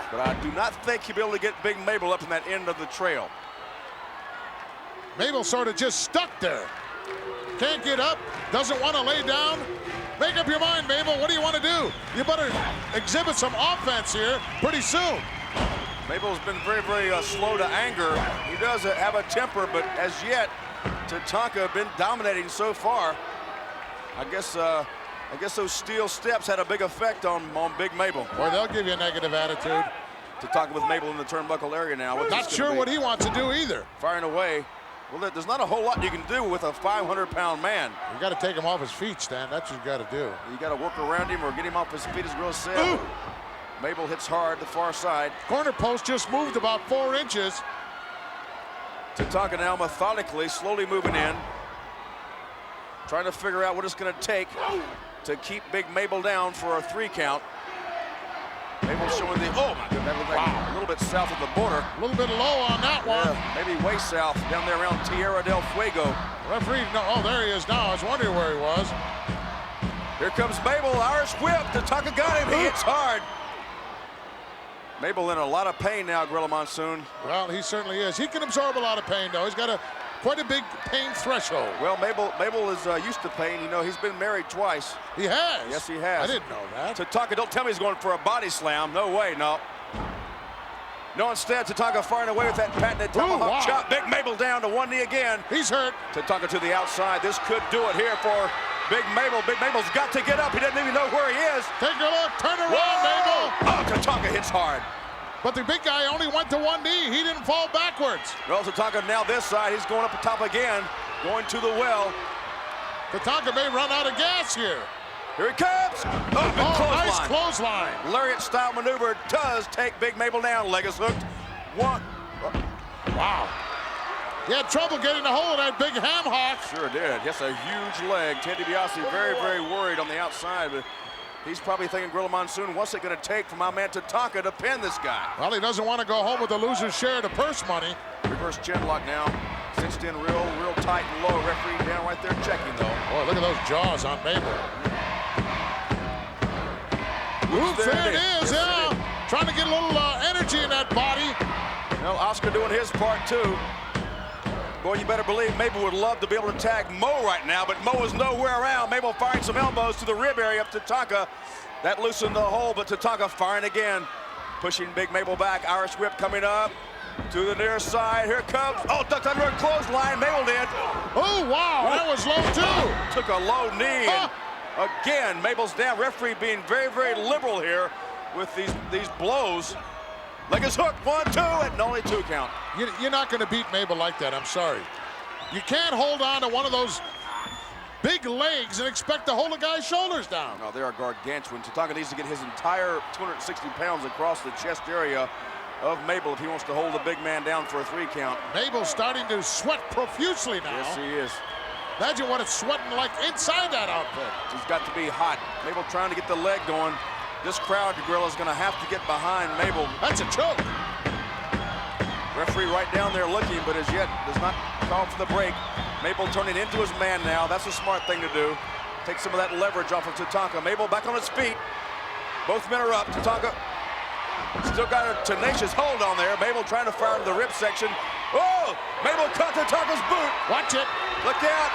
But I do not think he'll be able to get Big Mabel up in that end of the trail. Mabel sort of just stuck there. Can't get up, doesn't want to lay down. Make up your mind, Mabel. What do you want to do? You better exhibit some offense here pretty soon. Mabel's been very, very slow to anger. He does have a temper, but as yet, Tatanka been dominating so far. I guess those steel steps had a big effect on Big Mabel. Or they'll give you a negative attitude. Tatanka with Mabel in the turnbuckle area now. Not sure what he wants to do either. Firing away. Well, there's not a whole lot you can do with a 500-pound man. You got to take him off his feet, Stan. That's what you got to do. You got to work around him or get him off his feet, as Grill said. Mabel hits hard the far side. Corner post just moved about 4 inches. Tatanka now methodically, slowly moving in. Trying to figure out what it's going to take to keep Big Mabel down for a 3 count. Mabel showing the, oh my goodness, that looked like a little bit south of the border. A little bit low on that one. Yeah, maybe way south, down there around Tierra del Fuego. Referee, no, oh, there he is now. I was wondering where he was. Here comes Mabel, Irish whip. Tatanka got him, he hits hard. Mabel in a lot of pain now, Gorilla Monsoon. Well, he certainly is. He can absorb a lot of pain, though. He's got quite a big pain threshold. Well, Mabel is used to pain. You know, he's been married twice. He has? Yes, he has. I didn't know that. Tatanka, don't tell me he's going for a body slam. No way, no. No, instead, Tatanka firing away with that patented tomahawk chop. Big Mabel down to one knee again. He's hurt. Tatanka to the outside. This could do it here for Big Mabel. Big Mabel's got to get up. He doesn't even know where he is. Take a look. Turn around, Mabel. Oh, Tatanka hits hard. But the big guy only went to one knee. He didn't fall backwards. Well, Tatanka now this side. He's going up the top again. Going to the well. Tatanka may run out of gas here. Here he comes. Oh, clothesline. Nice clothesline. Lariat-style maneuver does take Big Mabel down. Leg is hooked. One. Wow. He had trouble getting a hold of that big ham hock. Sure did. Yes, a huge leg. Ted DiBiase very, very worried on the outside, but he's probably thinking, Gorilla Monsoon, what's it going to take for my man Tatanka to pin this guy? Well, he doesn't want to go home with the loser's share of the purse money. Reverse chin lock now. Cinched in real tight and low. Referee down right there checking, though. Boy, look at those jaws on Mabel. Oops, there it is, yeah. Trying to get a little energy in that body. Well, Oscar doing his part, too. Boy, you better believe Mabel would love to be able to tag Mo right now, but Mo is nowhere around. Mabel firing some elbows to the rib area of Tatanka. That loosened the hole, but Tatanka firing again. Pushing Big Mabel back. Irish whip coming up to the near side. Here it comes. Oh, ducked under a clothesline. Mabel did. Oh, wow, that was low, too. Took a low knee. And again, Mabel's down. Referee being very, very liberal here with these blows. Leg is hooked. 1, 2, and only 2 count. You're not going to beat Mabel like that. I'm sorry. You can't hold on to one of those big legs and expect to hold a guy's shoulders down. No, they are gargantuan. Tatanka needs to get his entire 260 pounds across the chest area of Mabel if he wants to hold the big man down for a 3 count. Mabel's starting to sweat profusely now. Yes, he is. Imagine what it's sweating like inside that outfit. He's got to be hot. Mabel trying to get the leg going. This crowd, Gorilla, is going to have to get behind Mabel. That's a choke. Referee right down there looking, but as yet does not call for the break. Mabel turning into his man now. That's a smart thing to do. Take some of that leverage off of Tatanka. Mabel back on his feet. Both men are up. Tatanka still got a tenacious hold on there. Mabel trying to fire to the rib section. Oh! Mabel caught Tatanka's boot. Watch it. Look out.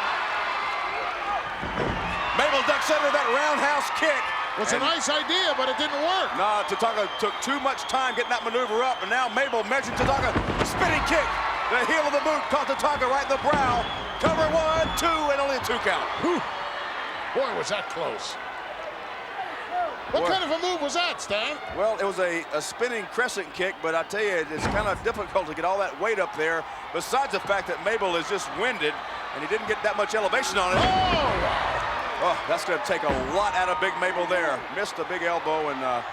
Mabel ducks under that roundhouse kick. It was a nice idea, but it didn't work. No, Tatanka took too much time getting that maneuver up, and now Mabel measuring Tatanka. Spinning kick. The heel of the boot caught Tatanka right in the brow. Cover 1, 2, and only a 2 count. Whew. Boy, was that close. What kind of a move was that, Stan? Well, it was a spinning crescent kick, but I tell you, it's kind of difficult to get all that weight up there, besides the fact that Mabel is just winded, and he didn't get that much elevation on it. Oh, that's going to take a lot out of Big Mabel there. Missed a big elbow, and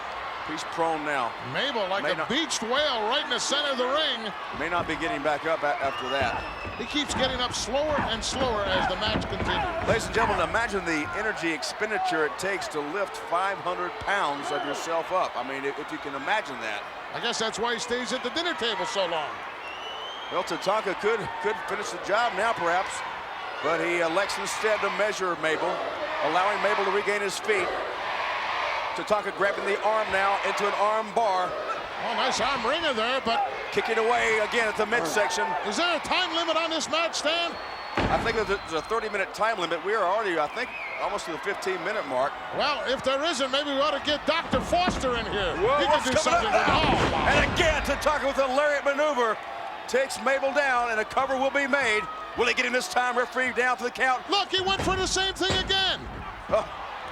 he's prone now. Mabel like a beached whale right in the center of the ring. May not be getting back up after that. He keeps getting up slower and slower as the match continues. Ladies and gentlemen, imagine the energy expenditure it takes to lift 500 pounds of yourself up. I mean, if you can imagine that. I guess that's why he stays at the dinner table so long. Well, Tatanka could finish the job now, perhaps. But he elects instead to measure Mabel, allowing Mabel to regain his feet. Tatanka grabbing the arm now into an arm bar. Oh, nice arm wringer there, but... Kicking away again at the midsection. Is there a time limit on this match, Stan? I think there's a 30-minute time limit. We are already, I think, almost to the 15-minute mark. Well, if there isn't, maybe we ought to get Dr. Foster in here. Whoa, he can do something with it. Oh, wow. And again, Tatanka with a lariat maneuver. Takes Mabel down, and a cover will be made. Will he get him this time? Referee down for the count. Look, he went for the same thing again. Oh,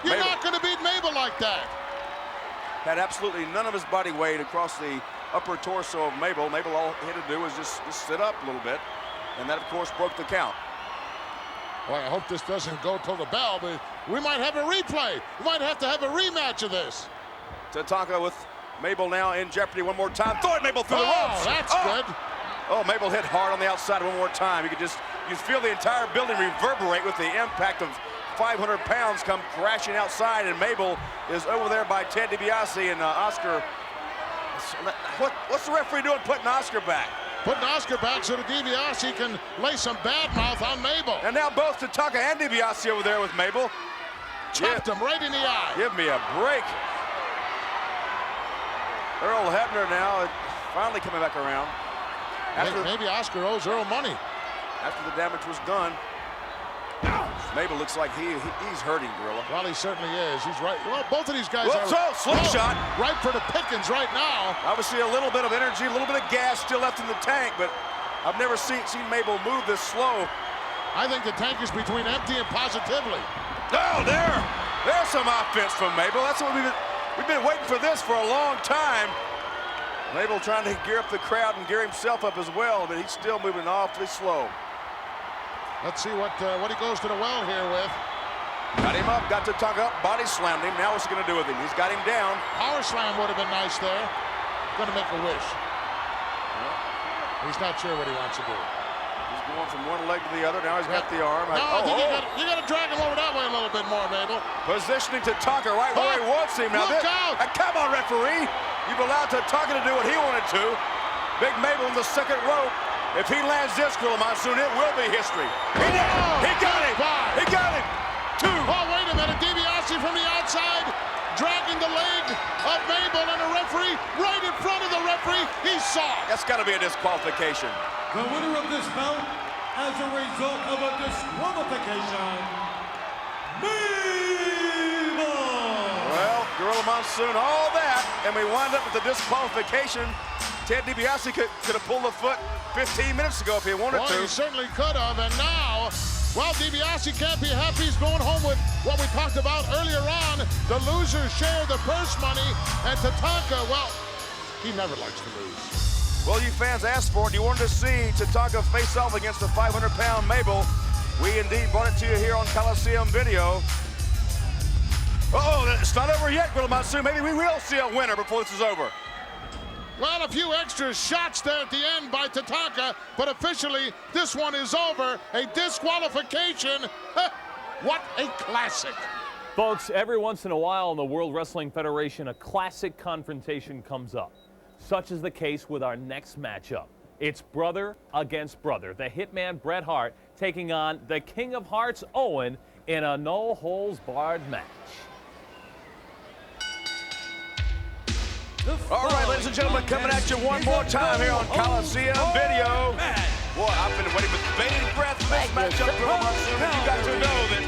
You're not going to beat Mabel like that. Had absolutely none of his body weight across the upper torso of Mabel. Mabel, all he had to do was just sit up a little bit, and that, of course, broke the count. Well, I hope this doesn't go till the bell, but we might have a replay. We might have to have a rematch of this. Tatanka with Mabel now in jeopardy one more time. Throw it, Mabel, through the ropes. Oh, that's good. Oh, Mabel hit hard on the outside one more time. You feel the entire building reverberate with the impact of 500 pounds come crashing outside, and Mabel is over there by Ted DiBiase and Oscar. What's the referee doing putting Oscar back? Putting Oscar back so that DiBiase can lay some bad mouth on Mabel. And now both Tatanka and DiBiase over there with Mabel. Chopped him right in the eye. Give me a break. Earl Hebner now finally coming back around. Maybe Oscar owes Earl money. After the damage was done. Mabel looks like he's hurting, Gorilla. Well, he certainly is. He's right. Well, both of these guys are slingshot. Right for the pickings right now. Obviously a little bit of energy, a little bit of gas still left in the tank, but I've never seen Mabel move this slow. I think the tank is between empty and positively. Oh, there's some offense from Mabel. That's what we've been waiting for this for a long time. Mabel trying to gear up the crowd and gear himself up as well, but he's still moving awfully slow. Let's see what he goes to the well here with. Got him up, got Tatanka up, body slammed him. Now what's he gonna do with him? He's got him down. Power slam would have been nice there. Gonna make a wish. He's not sure what he wants to do. He's going from one leg to the other. Now he's got the arm. No, you gotta drag him over that way a little bit more, Mabel. Positioning Tatanka right where he wants him. Now look out! Come on, referee. You've allowed Tatanka to do what he wanted to. Big Mabel in the second rope. If he lands this, Gorilla Monsoon, it will be history. He did it! He got him! He got him! 2. Oh, wait a minute. DiBiase from the outside, dragging the leg of Mabel, and a referee right in front of the referee. He saw it. That's got to be a disqualification. The winner of this bout, as a result of a disqualification, Mabel. Well, Gorilla Monsoon, all that, and we wind up with the disqualification. Ted DiBiase could have pulled the foot 15 minutes ago if he wanted to. He certainly could have, and now, well, DiBiase can't be happy. He's going home with what we talked about earlier on. The losers share the purse money, and Tatanka, well, he never likes to lose. Well, you fans asked for it. You wanted to see Tatanka face off against the 500-pound Mabel. We indeed brought it to you here on Coliseum Video. Uh-oh, it's not over yet, Gorilla Monsoon. Maybe we will see a winner before this is over. Well, a few extra shots there at the end by Tatanka, but officially, this one is over. A disqualification. What a classic. Folks, every once in a while in the World Wrestling Federation, a classic confrontation comes up. Such is the case with our next matchup. It's brother against brother. The Hitman Bret Hart taking on the King of Hearts, Owen, in a no-holds-barred match. All right, ladies and gentlemen, coming at you one more time here on Coliseum Video. Boy, I've been waiting with bated breath for this matchup, Gorilla Monsoon. You got to know that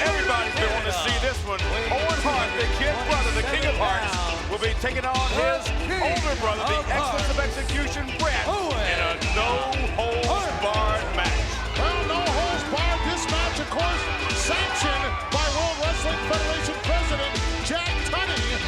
everybody's been wanting to see this one. Owen Hart, the kid brother, the King of Hearts, will be taking on his older brother, the Excellence of Execution, Bret, in a no-holds-barred match. Well, no-holds-barred. This match, of course, sanctioned by World Wrestling Federation President Jack Tunney.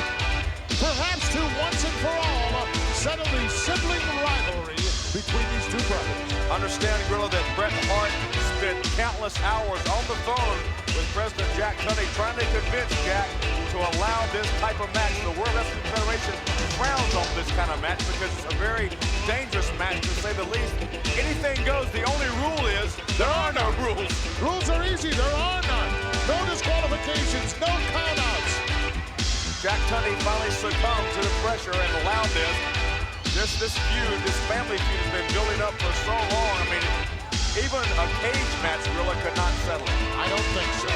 Perhaps to once and for all settle the sibling rivalry between these two brothers. Understand, Gorilla, that Bret Hart spent countless hours on the phone with President Jack Tunney trying to convince Jack to allow this type of match. The World Wrestling Federation frowns on this kind of match because it's a very dangerous match, to say the least. Anything goes. The only rule is there are no rules. Rules are easy. There are none. No disqualifications, no countouts. Jack Tunney finally succumbed to the pressure and allowed this. This feud, this family feud has been building up for so long. I mean, even a cage match, Gorilla, could not settle it. I don't think so.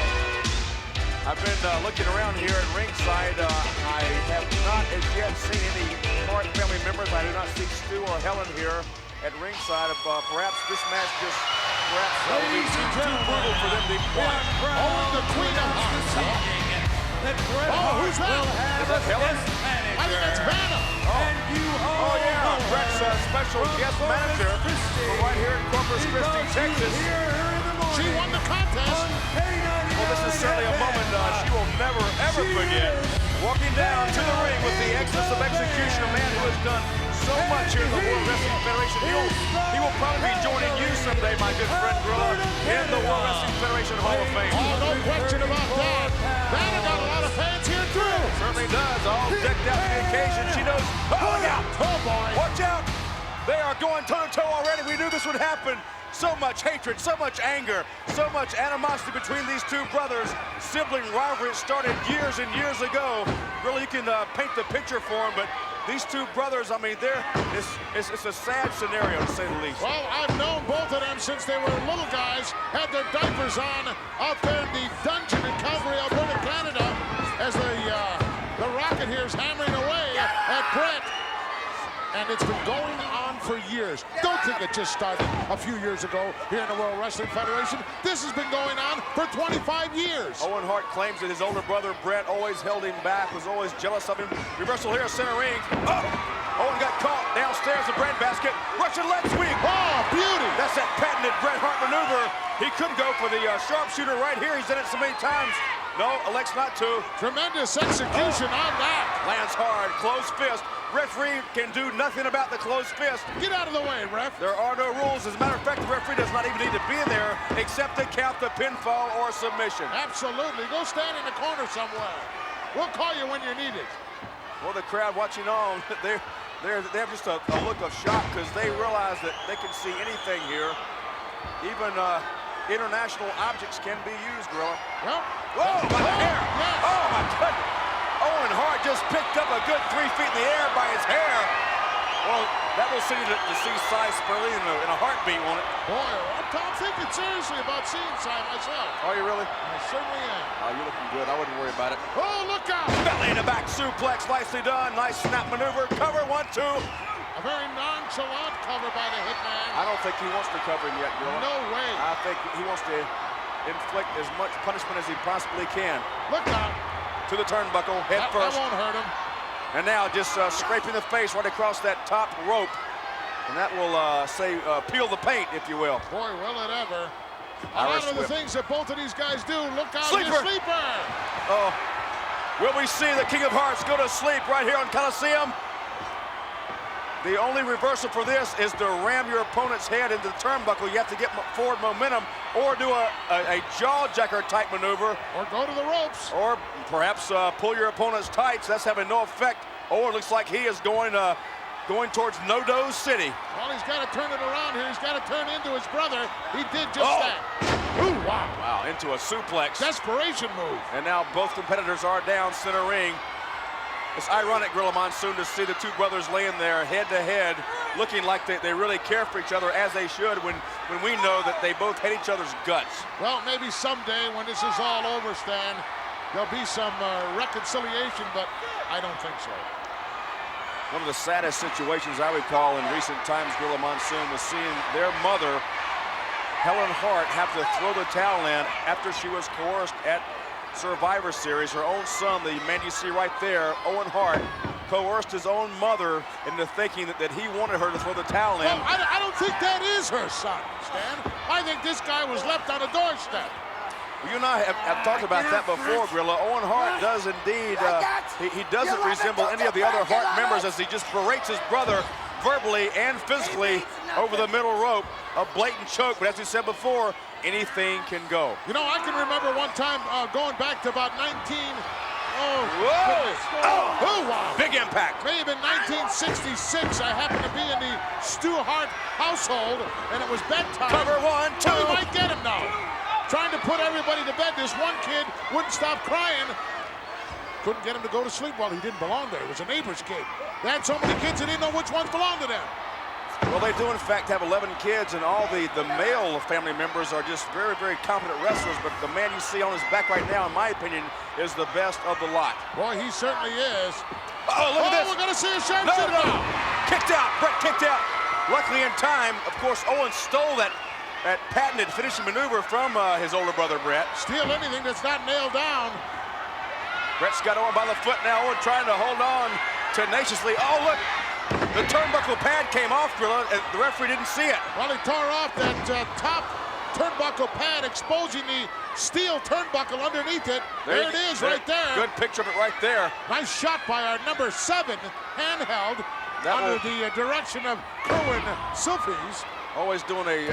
I've been looking around here at ringside. I have not as yet seen any Hart family members. I do not see Stu or Helen here at ringside. Perhaps this match just will be too brutal for them to win. Owen, the Queen of Hearts. Who's that? Is that Helen? I think that's Vanna. Oh yeah, Bret's special guest manager from right here in Corpus Christi, Texas. She won the contest. Well, this is certainly a moment she will never, ever forget. Walking down to the ring with the Excellence of Execution, a man who has done so much here at the World Wrestling Federation. He will probably be joining you someday, my good friend Gorilla, in the World Wrestling Federation Hall of Fame. Oh, no question about that. Vanna got a lot of fans here, too. Certainly does. All decked out for the occasion. She knows. Oh, look out! Oh, boy. Watch out! They are going toe-to-toe already. We knew this would happen. So much hatred, so much anger, so much animosity between these two brothers. Sibling rivalry started years and years ago. Really, you can paint the picture for them, but these two brothers, I mean, it's a sad scenario, to say the least. Well, I've known both of them since they were little guys, had their diapers on out there in the dungeon in Calgary, Alberta, Canada, as the Rocket here is hammering away at Bret. and it's been going on for years. Don't think it just started a few years ago here in the World Wrestling Federation. This has been going on for 25 years. Owen Hart claims that his older brother, Bret, always held him back, was always jealous of him. Reversal here, center ring. Oh! Owen got caught downstairs, the breadbasket. Russian leg sweep. Oh, beauty! That's that patented Bret Hart maneuver. He could go for the sharpshooter right here. He's done it so many times. No, elects not to. Tremendous execution on that. Lands hard, closed fist. Referee can do nothing about the closed fist. Get out of the way, ref. There are no rules. As a matter of fact, the referee does not even need to be there except to count the pinfall or submission. Absolutely. Go stand in the corner somewhere. We'll call you when you're needed. Well, the crowd watching on, they have just a look of shock because they realize that they can see anything here. Even international objects can be used, Gorilla. Well, whoa, by the hair. Yes. Oh, my goodness. Owen Hart just picked up a good 3 feet in the air by his hair. Well, that will see to see Cy Sperling in a heartbeat, won't it? Boy, I'm thinking seriously about seeing Cy myself. Are you really? I certainly am. Oh, you're looking good. I wouldn't worry about it. Oh, look out! Belly in the back suplex, nicely done. Nice snap maneuver. Cover, 1, 2. A very nonchalant cover by the Hitman. I don't think he wants to cover him yet, Gorilla. No way. I think he wants to inflict as much punishment as he possibly can. Look out. To the turnbuckle, head first. That won't hurt him. And now just scraping the face right across that top rope. And that will, peel the paint, if you will. Boy, will it ever. A lot of the things that both of these guys do. Look out, sleeper. Sleeper. Oh, will we see the King of Hearts go to sleep right here on Coliseum? The only reversal for this is to ram your opponent's head into the turnbuckle. You have to get forward momentum or do a jaw-jacker type maneuver. Or go to the ropes. Or perhaps pull your opponent's tights. That's having no effect. Oh, it looks like he is going towards No-Do City. Well, he's got to turn it around here. He's got to turn into his brother. He did just that. Ooh, wow. Wow, into a suplex. Desperation move. And now both competitors are down center ring. It's ironic, Gorilla Monsoon, to see the two brothers laying there head-to-head, looking like they really care for each other, as they should, when we know that they both hate each other's guts. Well, maybe someday when this is all over, Stan, there'll be some reconciliation, but I don't think so. One of the saddest situations I recall in recent times, Gorilla Monsoon, was seeing their mother, Helen Hart, have to throw the towel in after she was coerced at Survivor Series. Her own son, the man you see right there, Owen Hart, coerced his own mother into thinking that he wanted her to throw the towel in. Well, I don't think that is her son, Stan. I think this guy was left on a doorstep. Well, you and I have talked about that before, Gorilla. Owen Hart does indeed, he doesn't resemble any of the other Hart members as he just berates his brother verbally and physically over the middle rope. A blatant choke, but as we said before, anything can go. You know, I can remember one time going back to about 19... Whoa! Oh, wow. Big impact. May have been 1966. I happened to be in the Stu Hart household, and it was bedtime. Cover 1, 2. We might get him now. Trying to put everybody to bed. This one kid wouldn't stop crying. Couldn't get him to go to sleep while he didn't belong there. It was a neighbor's kid. They had so many kids they didn't know which ones belonged to them. Well, they do, in fact, have 11 kids, and all the male family members are just very, very competent wrestlers, but the man you see on his back right now, in my opinion, is the best of the lot. Boy, he certainly is. Oh, look at this. We're going to see a sharpshooter now. Kicked out. Bret kicked out. Luckily in time, of course, Owen stole that patented finishing maneuver from his older brother, Bret. Steal anything that's not nailed down. Bret's got Owen by the foot now. Owen trying to hold on tenaciously. Oh, look. The turnbuckle pad came off, Gorilla, and the referee didn't see it. Well, he tore off that top turnbuckle pad, exposing the steel turnbuckle underneath it. There it is, right there. Good picture of it right there. Nice shot by our number 7 handheld under the direction of Kerwin Silfies. Always doing a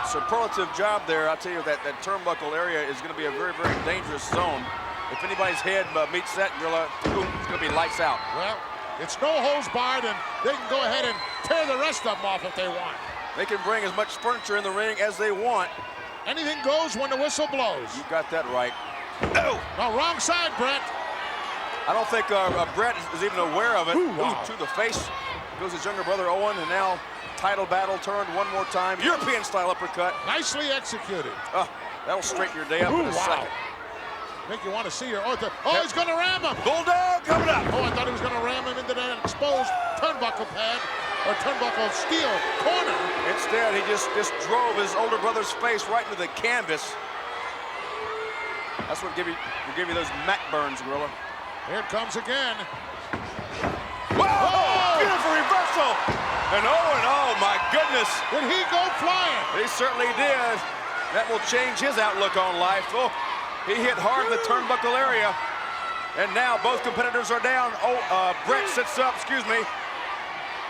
superlative job there. I'll tell you that turnbuckle area is going to be a very, very dangerous zone. If anybody's head meets that, Gorilla, it's going to be lights out. Well, it's no holds barred, and they can go ahead and tear the rest of them off if they want. They can bring as much furniture in the ring as they want. Anything goes when the whistle blows. You got that right. Oh! No, wrong side, Bret. I don't think Bret is even aware of it. Ooh, wow. To the face goes his younger brother Owen, and now title battle turned one more time. European style uppercut. Nicely executed. That'll straighten your day up in a second. Make you want to see your ortho. Oh, he's going to ram him. Bulldog coming up. Oh, I thought he was going to ram him into that exposed turnbuckle pad or turnbuckle steel corner. Instead, he just drove his older brother's face right into the canvas. That's what will give you those mat burns, Gorilla. Here it comes again. Whoa! Beautiful reversal. And Owen, oh my goodness. Did he go flying? He certainly did. That will change his outlook on life. Oh, he hit hard in the turnbuckle area. And now both competitors are down. Oh, Brett sits up, excuse me.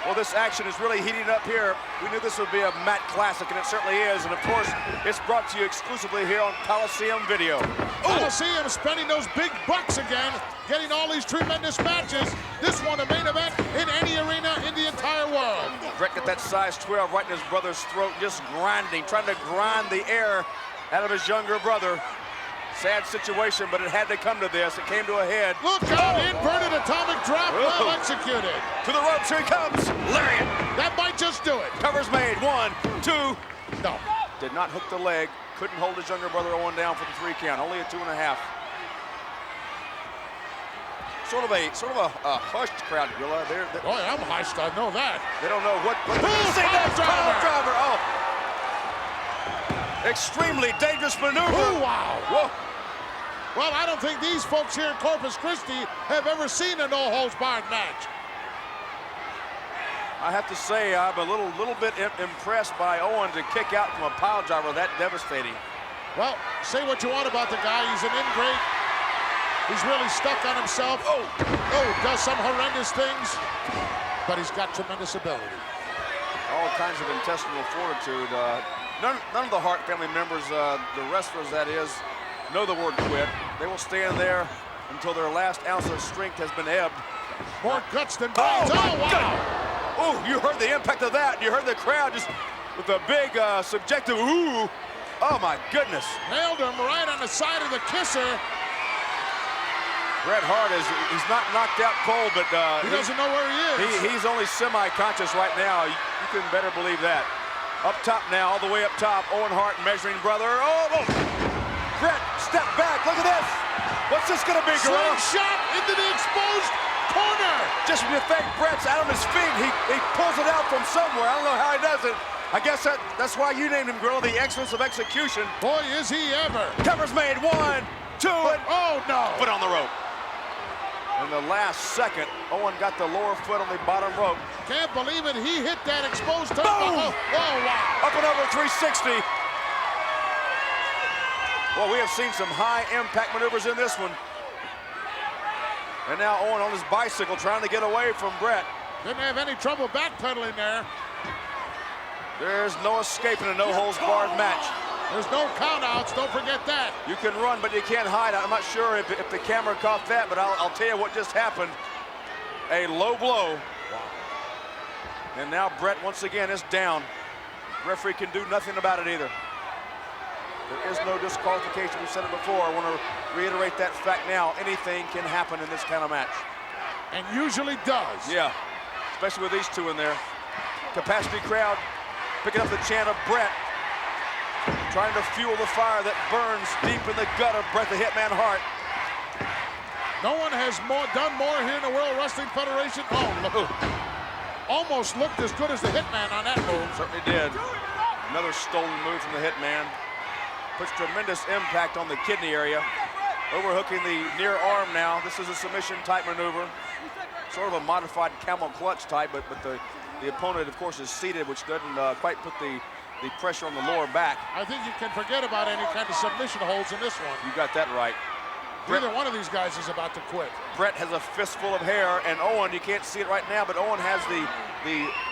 Well, this action is really heating up here. We knew this would be a mat classic, and it certainly is. And of course, it's brought to you exclusively here on Coliseum Video. Coliseum spending those big bucks again, getting all these tremendous matches. This one a main event in any arena in the entire world. Brett got that size 12 right in his brother's throat, just grinding, trying to grind the air out of his younger brother. Sad situation, but it had to come to this. It came to a head. Look out, inverted atomic drop, well executed. To the ropes, here he comes. Lariat. That might just do it. Cover's made, 1, 2. No. Did not hook the leg. Couldn't hold his younger brother Owen down for the 3 count. Only a 2.5. Sort of a hushed crowd, Gorilla. Oh, yeah, I'm hushed, I know that. They don't know what driver. Oh. Extremely dangerous maneuver. Oh, wow. Whoa. Well, I don't think these folks here in Corpus Christi have ever seen a no-holds-barred match. I have to say, I'm a little bit impressed by Owen to kick out from a pile driver that devastating. Well, say what you want about the guy. He's an ingrate. He's really stuck on himself. Oh, does some horrendous things, but he's got tremendous ability. All kinds of intestinal fortitude. None of the Hart family members, the wrestlers that is, know the word quit. They will stand there until their last ounce of strength has been ebbed. More guts than brains. Oh, wow. Oh, you heard the impact of that. You heard the crowd just with a big subjective ooh. Oh, my goodness. Nailed him right on the side of the kisser. Bret Hart he's not knocked out cold, but he doesn't know where he is. He's only semi-conscious right now. You can better believe that. Up top now, all the way up top, Owen Hart measuring brother. Oh! Bret, step back, look at this. What's this gonna be, Gorilla? Slingshot into the exposed corner. Just when you think Bret's out on his feet, he pulls it out from somewhere. I don't know how he does it. I guess that's why you named him, Gorilla, the excellence of execution. Boy, is he ever. Cover's made, 1, 2, and oh no. Foot on the rope. In the last second, Owen got the lower foot on the bottom rope. Can't believe it, he hit that exposed turnbuckle. Oh, wow. Up and over 360. Well, we have seen some high impact maneuvers in this one. And now Owen on his bicycle trying to get away from Bret. Didn't have any trouble backpedaling there. There's no escaping a no-holds-barred match. There's no countouts, don't forget that. You can run, but you can't hide. I'm not sure if the camera caught that, but I'll tell you what just happened. A low blow. And now Bret once again is down. Referee can do nothing about it either. There is no disqualification. We've said it before. I want to reiterate that fact now. Anything can happen in this kind of match. And usually does. Yeah, especially with these two in there. Capacity crowd picking up the chant of Bret, trying to fuel the fire that burns deep in the gut of Bret the Hitman Hart. No one has done more here in the World Wrestling Federation. Oh, look. Almost looked as good as the Hitman on that move. Certainly did. Another stolen move from the Hitman. Puts tremendous impact on the kidney area. Overhooking the near arm now. This is a submission type maneuver. Sort of a modified camel clutch type, but the opponent, of course, is seated, which doesn't quite put the pressure on the lower back. I think you can forget about any kind of submission holds in this one. You got that right. Neither one of these guys is about to quit. Bret has a fistful of hair, and Owen, you can't see it right now, but Owen has the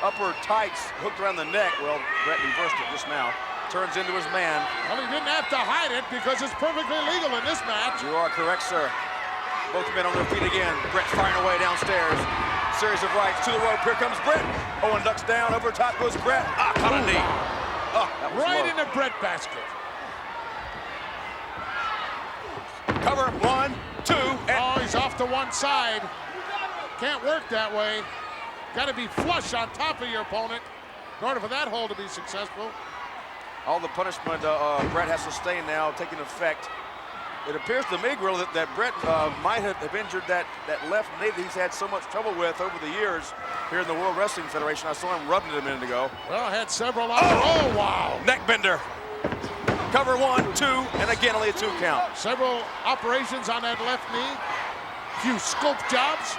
upper tights hooked around the neck. Well, Bret reversed it just now. Turns into his man. Well, he didn't have to hide it because it's perfectly legal in this match. You are correct, sir. Both men on their feet again. Bret firing away downstairs. Series of rights to the rope. Here comes Bret. Owen ducks down. Over top goes Bret. Caught a knee. Oh, that was right low. in the Bret basket. Cover, 1, 2, and oh, he's off to one side. Can't work that way. Got to be flush on top of your opponent in order for that hold to be successful. all the punishment Bret has sustained now taking effect. It appears to me, Gorilla, that Bret might have injured that left knee that he's had so much trouble with over the years here in the World Wrestling Federation. I saw him rubbing it a minute ago. Well, I had several. Oh, wow. Neck bender. Cover 1, 2, and again only a 2 count. Several operations on that left knee. Few scope jobs.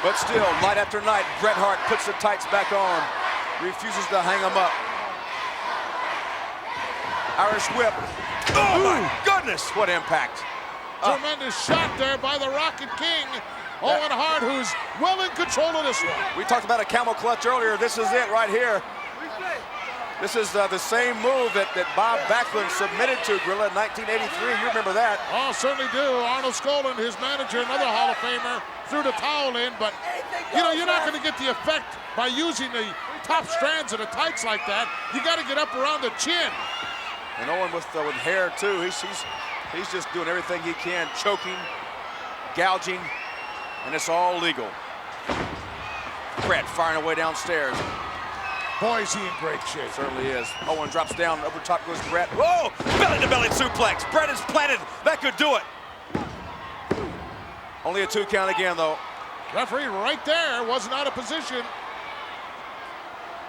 But still, night after night, Bret Hart puts the tights back on, refuses to hang them up. Irish whip. Oh my goodness, what impact. Tremendous shot there by the Rocket King. Owen Hart, who's well in control of this one. We talked about a camel clutch earlier. This is it right here. This is the same move that Bob Backlund submitted to Gorilla in 1983. You remember that? Oh, certainly do. Arnold Skaaland, his manager, another Hall of Famer, threw the towel in, but you know, you're not going to get the effect by using the top strands of the tights like that. You got to get up around the chin. And Owen with hair too. He's just doing everything he can, choking, gouging, and it's all legal. Bret firing away downstairs. Boy, is he in great shape. Certainly is. Owen drops down, over top goes Bret. Whoa! Belly-to-belly suplex. Bret is planted. That could do it. Only a 2 count again, though. Referee right there wasn't out of position.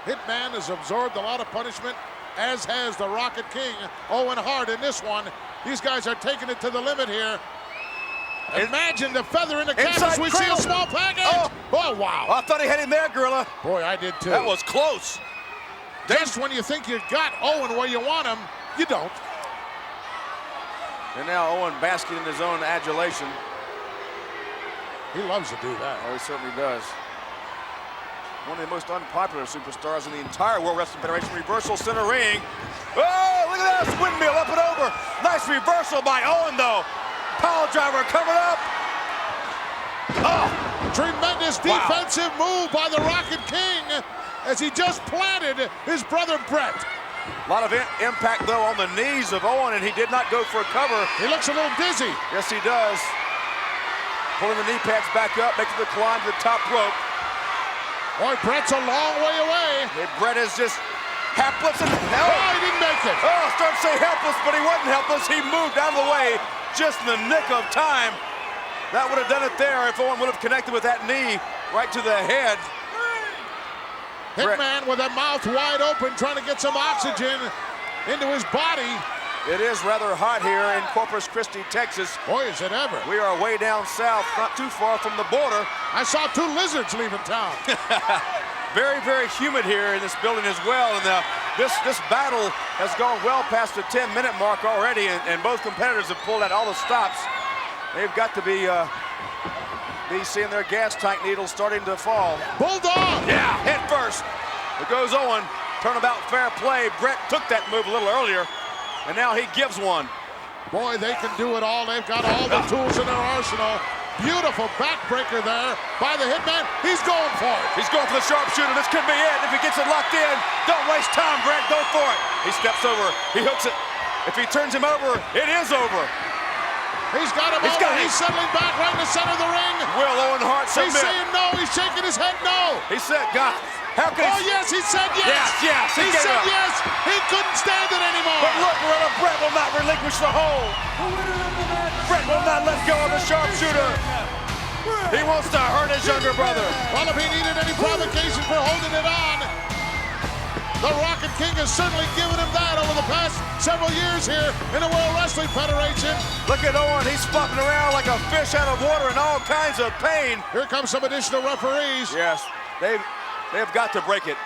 Hitman has absorbed a lot of punishment, as has the Rocket King, Owen Hart, in this one. These guys are taking it to the limit here. Imagine the feather in the cap as we see a small package. Oh, wow. I thought he had him there, Gorilla. Boy, I did too. That was close. Just when you think you got Owen where you want him, you don't. And now Owen basking in his own adulation. He loves to do that. Oh, he certainly does. One of the most unpopular superstars in the entire World Wrestling Federation. Reversal center ring. Oh, look at this. Windmill up and over. Nice reversal by Owen, though. Pile driver covered up. Oh, tremendous defensive move by the Rocket King as he just planted his brother Bret. A lot of impact, though, on the knees of Owen, and he did not go for a cover. He looks a little dizzy. Yes, he does. Pulling the knee pads back up, making the climb to the top rope. Boy, Bret's a long way away. Bret is just helpless and oh, he didn't make it. Oh, I started to say helpless, but he wasn't helpless. He moved out of the way just in the nick of time. That would have done it there if Owen would have connected with that knee right to the head. Hitman with a mouth wide open, trying to get some oxygen into his body. It is rather hot here in Corpus Christi, Texas. Boy, is it ever. We are way down south, not too far from the border. I saw 2 lizards leaving town. Very, very humid here in this building as well. And this battle has gone well past the 10-minute mark already, and both competitors have pulled out all the stops. They've got to be seeing their gas tank needles starting to fall. Bulldog! Yeah, head first. There goes Owen. Turnabout fair play. Bret took that move a little earlier, and now he gives one. Boy, they can do it all. They've got all the tools in their arsenal. Beautiful backbreaker there by the Hitman. He's going for it. He's going for the sharpshooter. This could be it. If he gets it locked in, don't waste time, Bret. Go for it. He steps over. He hooks it. If he turns him over, it is over. He's got him over. He's settling back right in the center of the ring. Will Owen Hart submit? He's saying no. He's shaking his head no. He said, God, how can he? Oh, yes, he said yes. Yes. He said yes. He couldn't stand it anymore. But look, Bret will not relinquish the hold. Bret will not let go of the sharpshooter. He wants to hurt his younger brother. Well, if he needed any provocation for holding it on, the Rocket King has certainly given him that over the past several years here in the World Wrestling Federation. Look at Owen. He's flopping around like a fish out of water in all kinds of pain. Here come some additional referees. Yes, they've got to break it.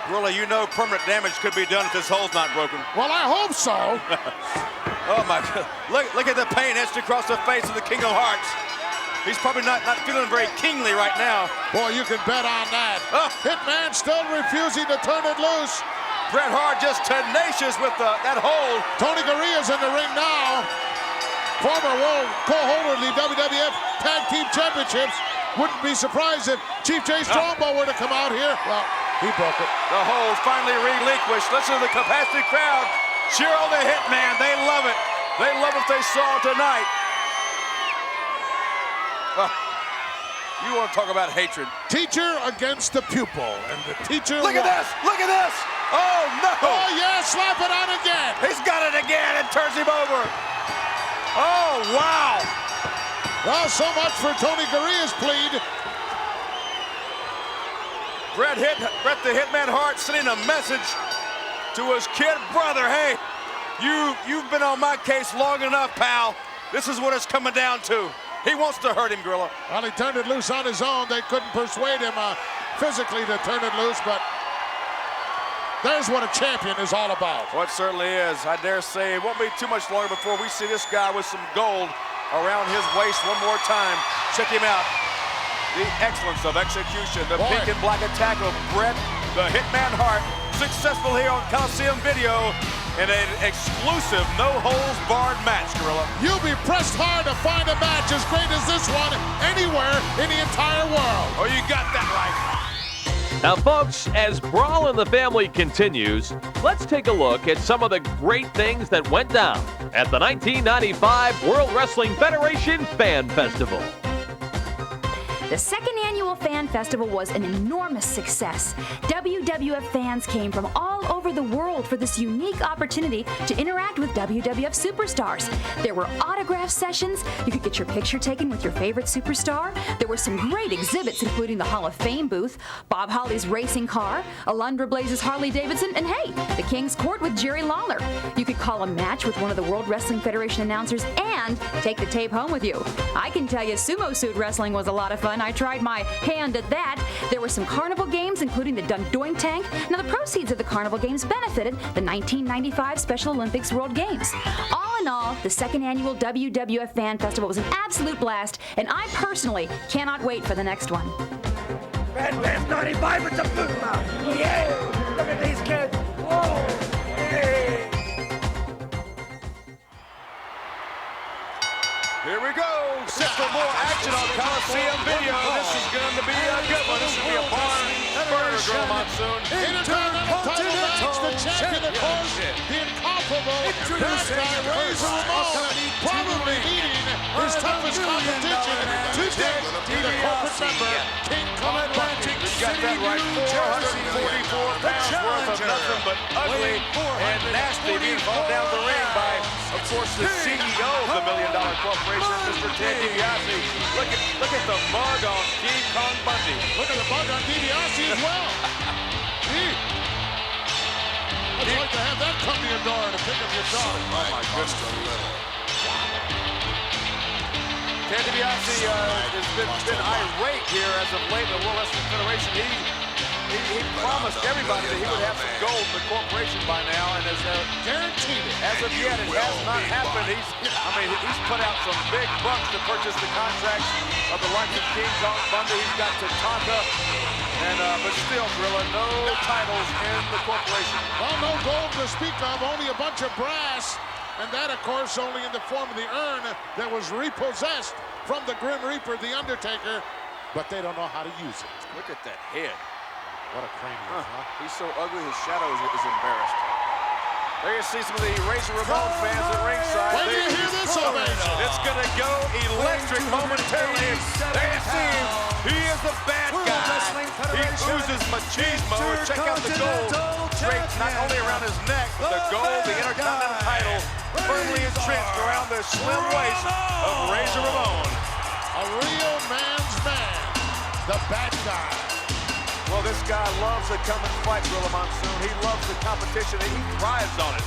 Gorilla, you know permanent damage could be done if this hole's not broken. Well, I hope so. Oh, my God. Look at the pain etched across the face of the King of Hearts. He's probably not feeling very kingly right now. Boy, you can bet on that. Hitman still refusing to turn it loose. Bret Hart just tenacious with that hold. Tony Gurria's in the ring now. Former world co-holder of the WWF Tag Team Championships. Wouldn't be surprised if Chief Jay Strongbow were to come out here. Well, he broke it. The hold finally relinquished. Listen to the capacity crowd. Cheer on the Hitman. They love it. They love what they saw tonight. You want to talk about hatred. Teacher against the pupil, and the teacher Look at this! Look at this! Oh, no! Oh, yeah, slap it on again. He's got it again and turns him over. Oh, wow! Well, so much for Tony Gurria's plead. Bret the Hitman Hart sending a message to his kid brother. Hey, you've been on my case long enough, pal. This is what it's coming down to. He wants to hurt him, Gorilla. Well, he turned it loose on his own. They couldn't persuade him physically to turn it loose, but there's what a champion is all about. Well, it certainly is. I dare say it won't be too much longer before we see this guy with some gold around his waist one more time. Check him out. The excellence of execution, the pink and black attack of Bret the Hitman Hart, successful here on Coliseum Video in an exclusive no-holds-barred match, Gorilla. You'll be pressed hard to find a match as great as this one anywhere in the entire world. Oh, you got that right. Now, folks, as Brawl in the Family continues, let's take a look at some of the great things that went down at the 1995 World Wrestling Federation Fan Festival. The second annual Fan Festival was an enormous success. WWF fans came from all over the world for this unique opportunity to interact with WWF superstars. There were autograph sessions, you could get your picture taken with your favorite superstar. There were some great exhibits, including the Hall of Fame booth, Bob Holly's racing car, Alundra Blaze's Harley Davidson, and hey, the King's Court with Jerry Lawler. You could call a match with one of the World Wrestling Federation announcers and take the tape home with you. I can tell you sumo suit wrestling was a lot of fun. I tried my hand at that. There were some carnival games, including the Dundoink Tank. Now, the proceeds of the carnival games benefited the 1995 Special Olympics World Games. All in all, the second annual WWF Fan Festival was an absolute blast, and I personally cannot wait for the next one. Red West 95, it's a boom out. Yeah! Look at these kids. Whoa! Hey! Here we go. Set for more action on Coliseum Video. This is going to be a good one. This will be a barn burner, Gorilla Monsoon. Intercontinental title match, the champion, of course, the incomparable bad guy, Razor Ramon, probably meeting his toughest competition to date, the corporate member, King Kong Bundy. We've got that right. 444 pounds worth of nothing but ugly and nasty being fought down the ring by, of course, the CEO of the $1 Million Corporation, Mr. Ted DiBiase. Look at the mug on King Kong Bundy. Look at the mug on DiBiase as well. I'd like to have that come to your door to pick up your dog. Oh my goodness. Ted DiBiase has been irate here as of late in the World Wrestling Federation. He promised everybody that he would have some gold in the corporation by now, and as guaranteed it. As of yet, it has not happened. He's put out some big bucks to purchase the contracts of the likes of King Kong Bundy. He's got Tatanka, and but still, Gorilla, no titles in the corporation. Well, no gold to speak of, only a bunch of brass, and that, of course, only in the form of the urn that was repossessed from the Grim Reaper, the Undertaker, but they don't know how to use it. Look at that head. What a cranium, huh? He's so ugly, his shadow is embarrassed. There you see some of the Razor Ramon fans at ringside. Wait till you hear this ovation. It's going to go electric momentarily. There you see him. He is the bad guy. He oozes machismo. Check out the gold draped not only around his neck, but the gold, the Intercontinental title, firmly entrenched around the slim waist of Razor Ramon. A real man's man, the bad guy. Well, this guy loves to come and fight, Gorilla Monsoon. He loves the competition. He thrives on it.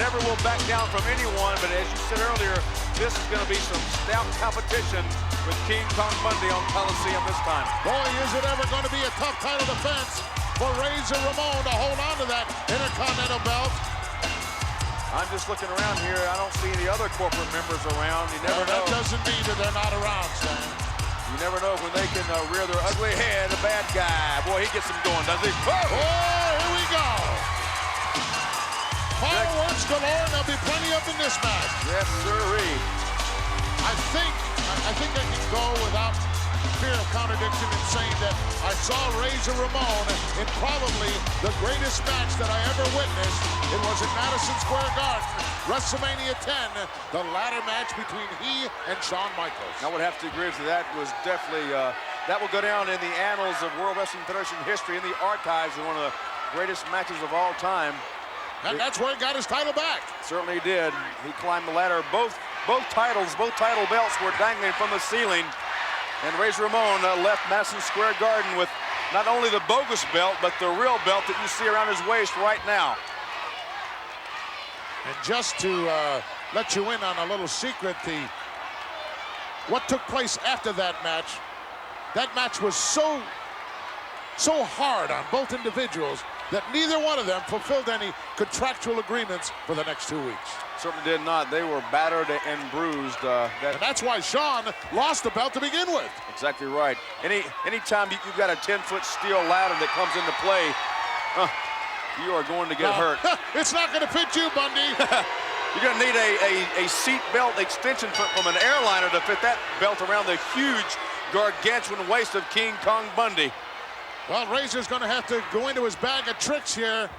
Never will back down from anyone, but as you said earlier, this is going to be some stout competition with King Kong Bundy on Coliseum this time. Boy, is it ever going to be a tough title defense for Razor Ramon to hold on to that Intercontinental belt. I'm just looking around here. I don't see any other corporate members around. You never know. That doesn't mean that they're not around, Stan. You never know when they can rear their ugly head. A bad guy. Boy, he gets them going, doesn't he? Oh, here we go. Fireworks galore, and there'll be plenty of in this match. Yes, sirree. I think I can go without fear of contradiction in saying that I saw Razor Ramon in probably the greatest match that I ever witnessed. It was at Madison Square Garden, WrestleMania 10, the ladder match between he and Shawn Michaels. I would have to agree with that. Was definitely, that will go down in the annals of World Wrestling Federation history, in the archives, of one of the greatest matches of all time. And that's where he got his title back. Certainly did. He climbed the ladder. Both title belts were dangling from the ceiling. And Razor Ramon left Madison Square Garden with not only the bogus belt, but the real belt that you see around his waist right now. And just to let you in on a little secret, what took place after that match was so hard on both individuals that neither one of them fulfilled any contractual agreements for the next 2 weeks. Certainly did not. They were battered and bruised. And that's why Shawn lost the belt to begin with. Exactly right. Anytime you've got a 10-foot steel ladder that comes into play, you are going to get hurt. It's not going to fit you, Bundy. You're going to need a seat belt extension from an airliner to fit that belt around the huge, gargantuan waist of King Kong Bundy. Well, Razor's going to have to go into his bag of tricks here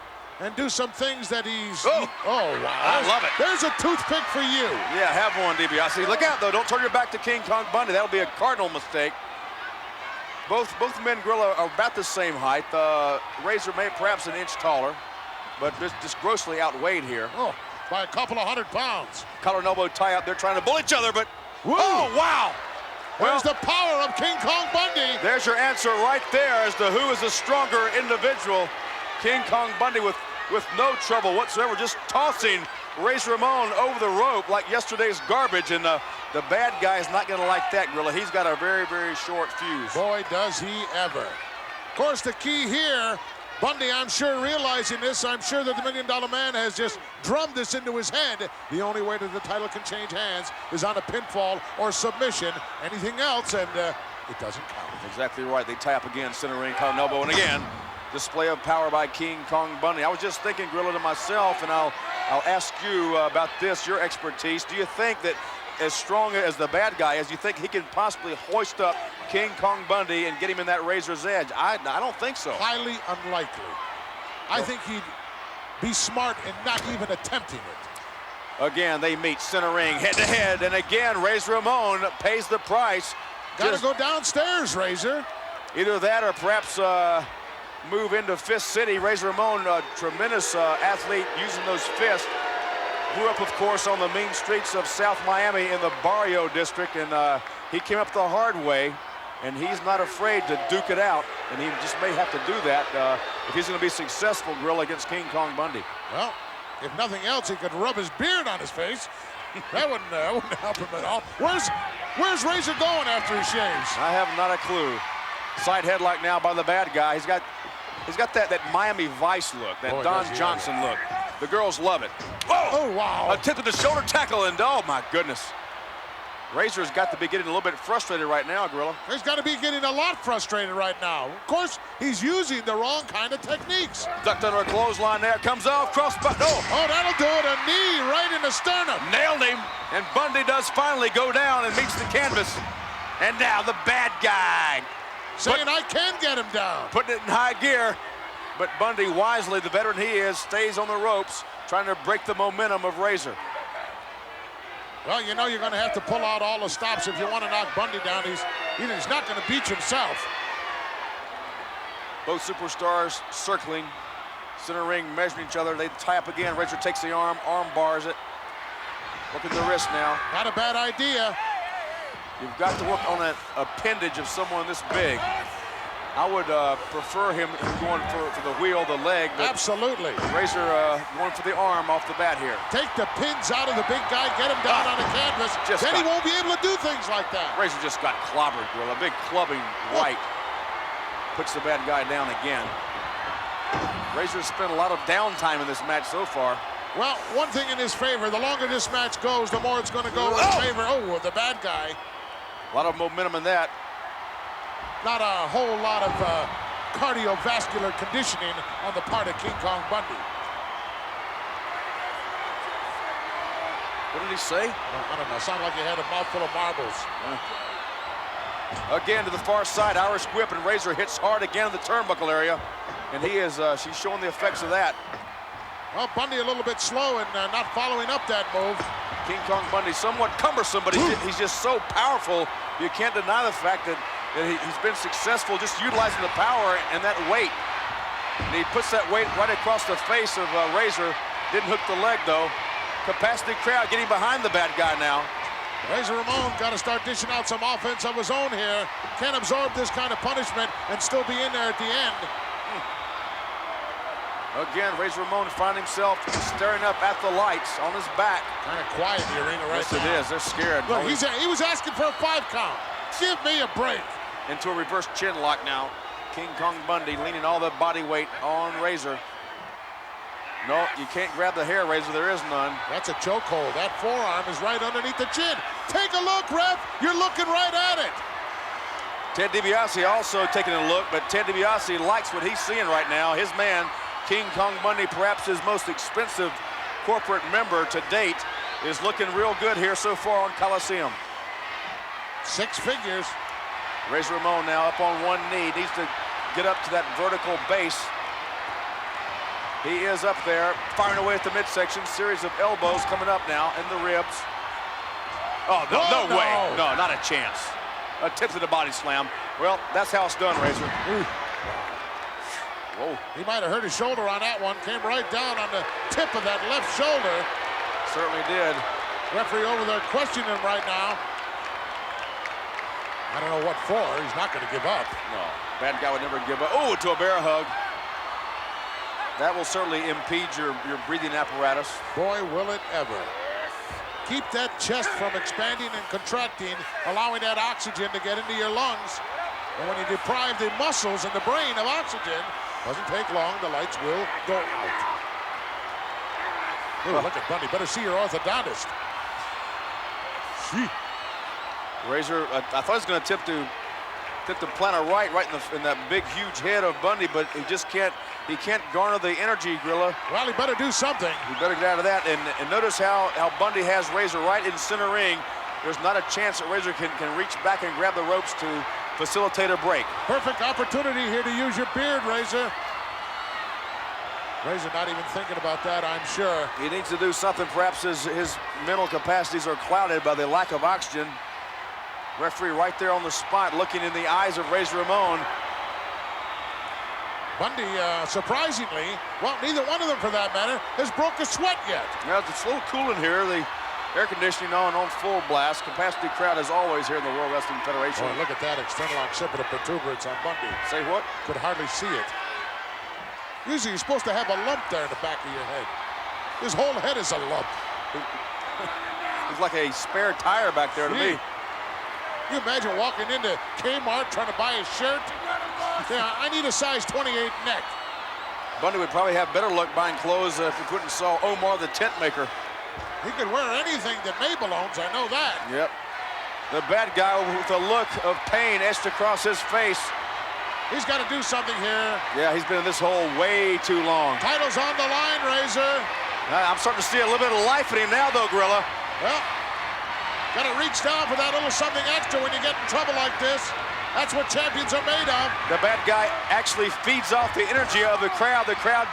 and do some things that he's... Oh, wow. I love it. There's a toothpick for you. Yeah, have one, DiBiase. Look out, though. Don't turn your back to King Kong Bundy. That'll be a cardinal mistake. Both men, Gorilla, are about the same height. Razor may perhaps an inch taller, but just grossly outweighed here. Oh, by a couple of 100 pounds. Collar and elbow tie up. They're trying to bully each other, but... Woo. Oh, wow! There's the power of King Kong Bundy. There's your answer right there as to who is the stronger individual. King Kong Bundy with no trouble whatsoever, just tossing Razor Ramon over the rope like yesterday's garbage, and the bad guy is not going to like that, Gorilla. He's got a very, very short fuse. Boy, does he ever. Of course, the key here, Bundy, I'm sure realizing this, I'm sure that the $1 Million Man has just drummed this into his head. The only way that the title can change hands is on a pinfall or submission. Anything else, and it doesn't count. Exactly right. They tie up again, center ring, collar and elbow, and again, display of power by King Kong Bundy. I was just thinking, Gorilla, to myself, and I'll ask you about this, your expertise. Do you think that as strong as the bad guy is, you think he can possibly hoist up King Kong Bundy and get him in that razor's edge? I don't think so. Highly unlikely. I think he'd be smart in not even attempting it. Again, they meet center ring, head to head, and again, Razor Ramon pays the price. Gotta go downstairs, Razor. Either that or perhaps move into Fist City. Razor Ramon, a tremendous athlete using those fists. Grew up, of course, on the mean streets of South Miami in the Barrio District, and he came up the hard way, and he's not afraid to duke it out, and he just may have to do that if he's going to be successful, Gorilla, against King Kong Bundy. Well, if nothing else, he could rub his beard on his face. That wouldn't help him at all. Where's Razor going after he shaves? I have not a clue. Side headlock now by the bad guy. He's got that Miami Vice look, that Don Johnson look. The girls love it. Oh, wow. Attempted the shoulder tackle, and oh, my goodness. Razor's got to be getting a little bit frustrated right now, Gorilla. He's got to be getting a lot frustrated right now. Of course, he's using the wrong kind of techniques. Ducked under a clothesline there, comes off, crossbody. Oh, that'll do it. A knee right in the sternum. Nailed him, and Bundy does finally go down and meets the canvas. And now the bad guy. Saying, I can get him down. Putting it in high gear. But Bundy, wisely, the veteran he is, stays on the ropes, trying to break the momentum of Razor. Well, you know you're going to have to pull out all the stops if you want to knock Bundy down. He's not going to beat himself. Both superstars circling, center ring, measuring each other. They tie up again. Razor takes the arm bars it. Working the wrist now. Not a bad idea. You've got to work on an appendage of someone this big. I would prefer him going for the wheel, the leg. Absolutely. Razor going for the arm off the bat here. Take the pins out of the big guy, get him down on the canvas. Then he won't be able to do things like that. Razor just got clobbered, Gorilla. A big clubbing right. Puts the bad guy down again. Razor's spent a lot of downtime in this match so far. Well, one thing in his favor, the longer this match goes, the more it's going to go in favor. Oh, the bad guy. A lot of momentum in that. Not a whole lot of cardiovascular conditioning on the part of King Kong Bundy. What did he say? I don't know. Sounded like he had a mouthful of marbles. Again to the far side, Irish whip, and Razor hits hard again in the turnbuckle area. And she's showing the effects of that. Well, Bundy a little bit slow and not following up that move. King Kong Bundy somewhat cumbersome, but he's just so powerful. You can't deny the fact that he's been successful just utilizing the power and that weight. And he puts that weight right across the face of Razor. Didn't hook the leg, though. Capacity crowd getting behind the bad guy now. Razor Ramon got to start dishing out some offense of his own here. Can't absorb this kind of punishment and still be in there at the end. Again, Razor Ramon finds himself staring up at the lights on his back. Kind of quiet in the arena right yes, now. Yes, it is. They're scared. Look, he was asking for a 5 count. Give me a break. Into a reverse chin lock now. King Kong Bundy leaning all the body weight on Razor. No, you can't grab the hair, Razor. There is none. That's a chokehold. That forearm is right underneath the chin. Take a look, ref. You're looking right at it. Ted DiBiase also taking a look, but Ted DiBiase likes what he's seeing right now. His man, King Kong Bundy, perhaps his most expensive corporate member to date, is looking real good here so far on Coliseum. 6 figures. Razor Ramon now up on one knee, needs to get up to that vertical base. He is up there, firing away at the midsection. Series of elbows coming up now in the ribs. Oh, no, no way. No, not a chance. A tip to the body slam. Well, that's how it's done, Razor. Whoa. He might have hurt his shoulder on that one. Came right down on the tip of that left shoulder. Certainly did. Referee over there questioning him right now. I don't know what for. He's not going to give up. No, bad guy would never give up. Oh, to a bear hug. That will certainly impede your breathing apparatus. Boy, will it ever. Keep that chest from expanding and contracting, allowing that oxygen to get into your lungs. And when you deprive the muscles and the brain of oxygen, doesn't take long, the lights will go out. Ooh, look at Bundy. Better see your orthodontist. Gee. Razor, I thought he was going to tip to plantar right in that big, huge head of Bundy, but he just can't. He can't garner the energy, Gorilla. Well, he better do something. He better get out of that. And notice how Bundy has Razor right in center ring. There's not a chance that Razor can reach back and grab the ropes to facilitate a break. Perfect opportunity here to use your beard, Razor. Razor not even thinking about that, I'm sure. He needs to do something. Perhaps his mental capacities are clouded by the lack of oxygen. Referee right there on the spot, looking in the eyes of Razor Ramon. Bundy, surprisingly, well, neither one of them, for that matter, has broke a sweat yet. Well, it's a little cool in here. The air conditioning on full blast. Capacity crowd as always here in the World Wrestling Federation. Oh, look at that external occipital protuberance on Bundy. Say what? Could hardly see it. Usually you're supposed to have a lump there in the back of your head. His whole head is a lump. It's like a spare tire back there to me. You imagine walking into Kmart trying to buy a shirt? Yeah, I need a size 28 neck. Bundy would probably have better luck buying clothes if he couldn't saw Omar the tent maker. He could wear anything that Mabel owns, I know that. Yep. The bad guy with a look of pain etched across his face. He's got to do something here. Yeah, he's been in this hole way too long. Title's on the line, Razor. I'm starting to see a little bit of life in him now, though, Gorilla. Well, got to reach down for that little something extra when you get in trouble like this. That's what champions are made of. The bad guy actually feeds off the energy of the crowd. The crowd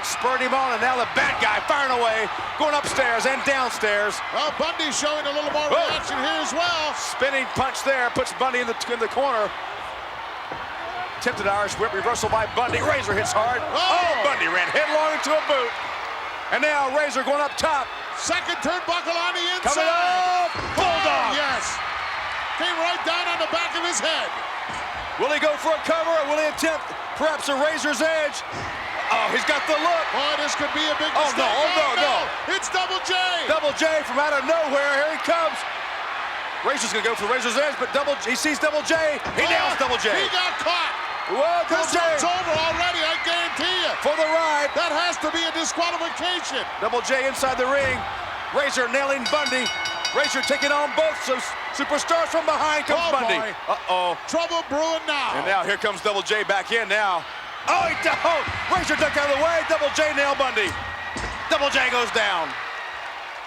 spurred him on, and now the bad guy firing away, going upstairs and downstairs. Well, Bundy's showing a little more reaction here as well. Spinning punch there, puts Bundy in the corner. Tipped Irish whip, reversal by Bundy. Razor hits hard. Oh, Bundy ran headlong into a boot. And now Razor going up top. Second turnbuckle on the inside. Coming up, Bulldog. Yes. Came right down on the back of his head. Will he go for a cover, or will he attempt perhaps a Razor's edge? Oh, he's got the look. Boy, this could be a big mistake. Oh, no. It's Double J. Double J from out of nowhere. Here he comes. Razor's going to go for Razor's edge, but he sees Double J. He nails Double J. He got caught. Whoa, Double J. This one's over already, I guarantee you. For the ride. That has to be a disqualification. Double J inside the ring. Razor nailing Bundy. Razor taking on both superstars from behind comes Bundy. Boy. Uh-oh. Trouble brewing now. And now here comes Double J back in now. Oh, Razor ducked out of the way. Double J nailed Bundy. Double J goes down.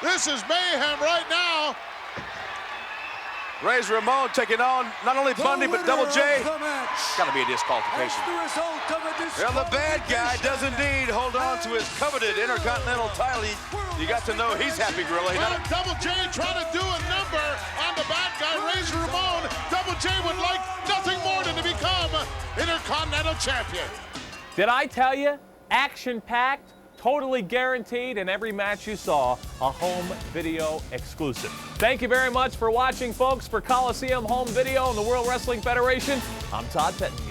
This is mayhem right now. Razor Ramon taking on not only Bundy, but Double J. Gotta be a disqualification. Well, the bad guy does indeed hold on to his coveted Intercontinental title. You got to know he's happy, Gorilla. Well, Double J trying to do a number on the bad guy, Razor Ramon. Double J would like nothing more than to become Intercontinental Champion. Did I tell you? Action-packed, totally guaranteed, and every match you saw, a home video exclusive. Thank you very much for watching, folks. For Coliseum Home Video and the World Wrestling Federation, I'm Todd Pettengill.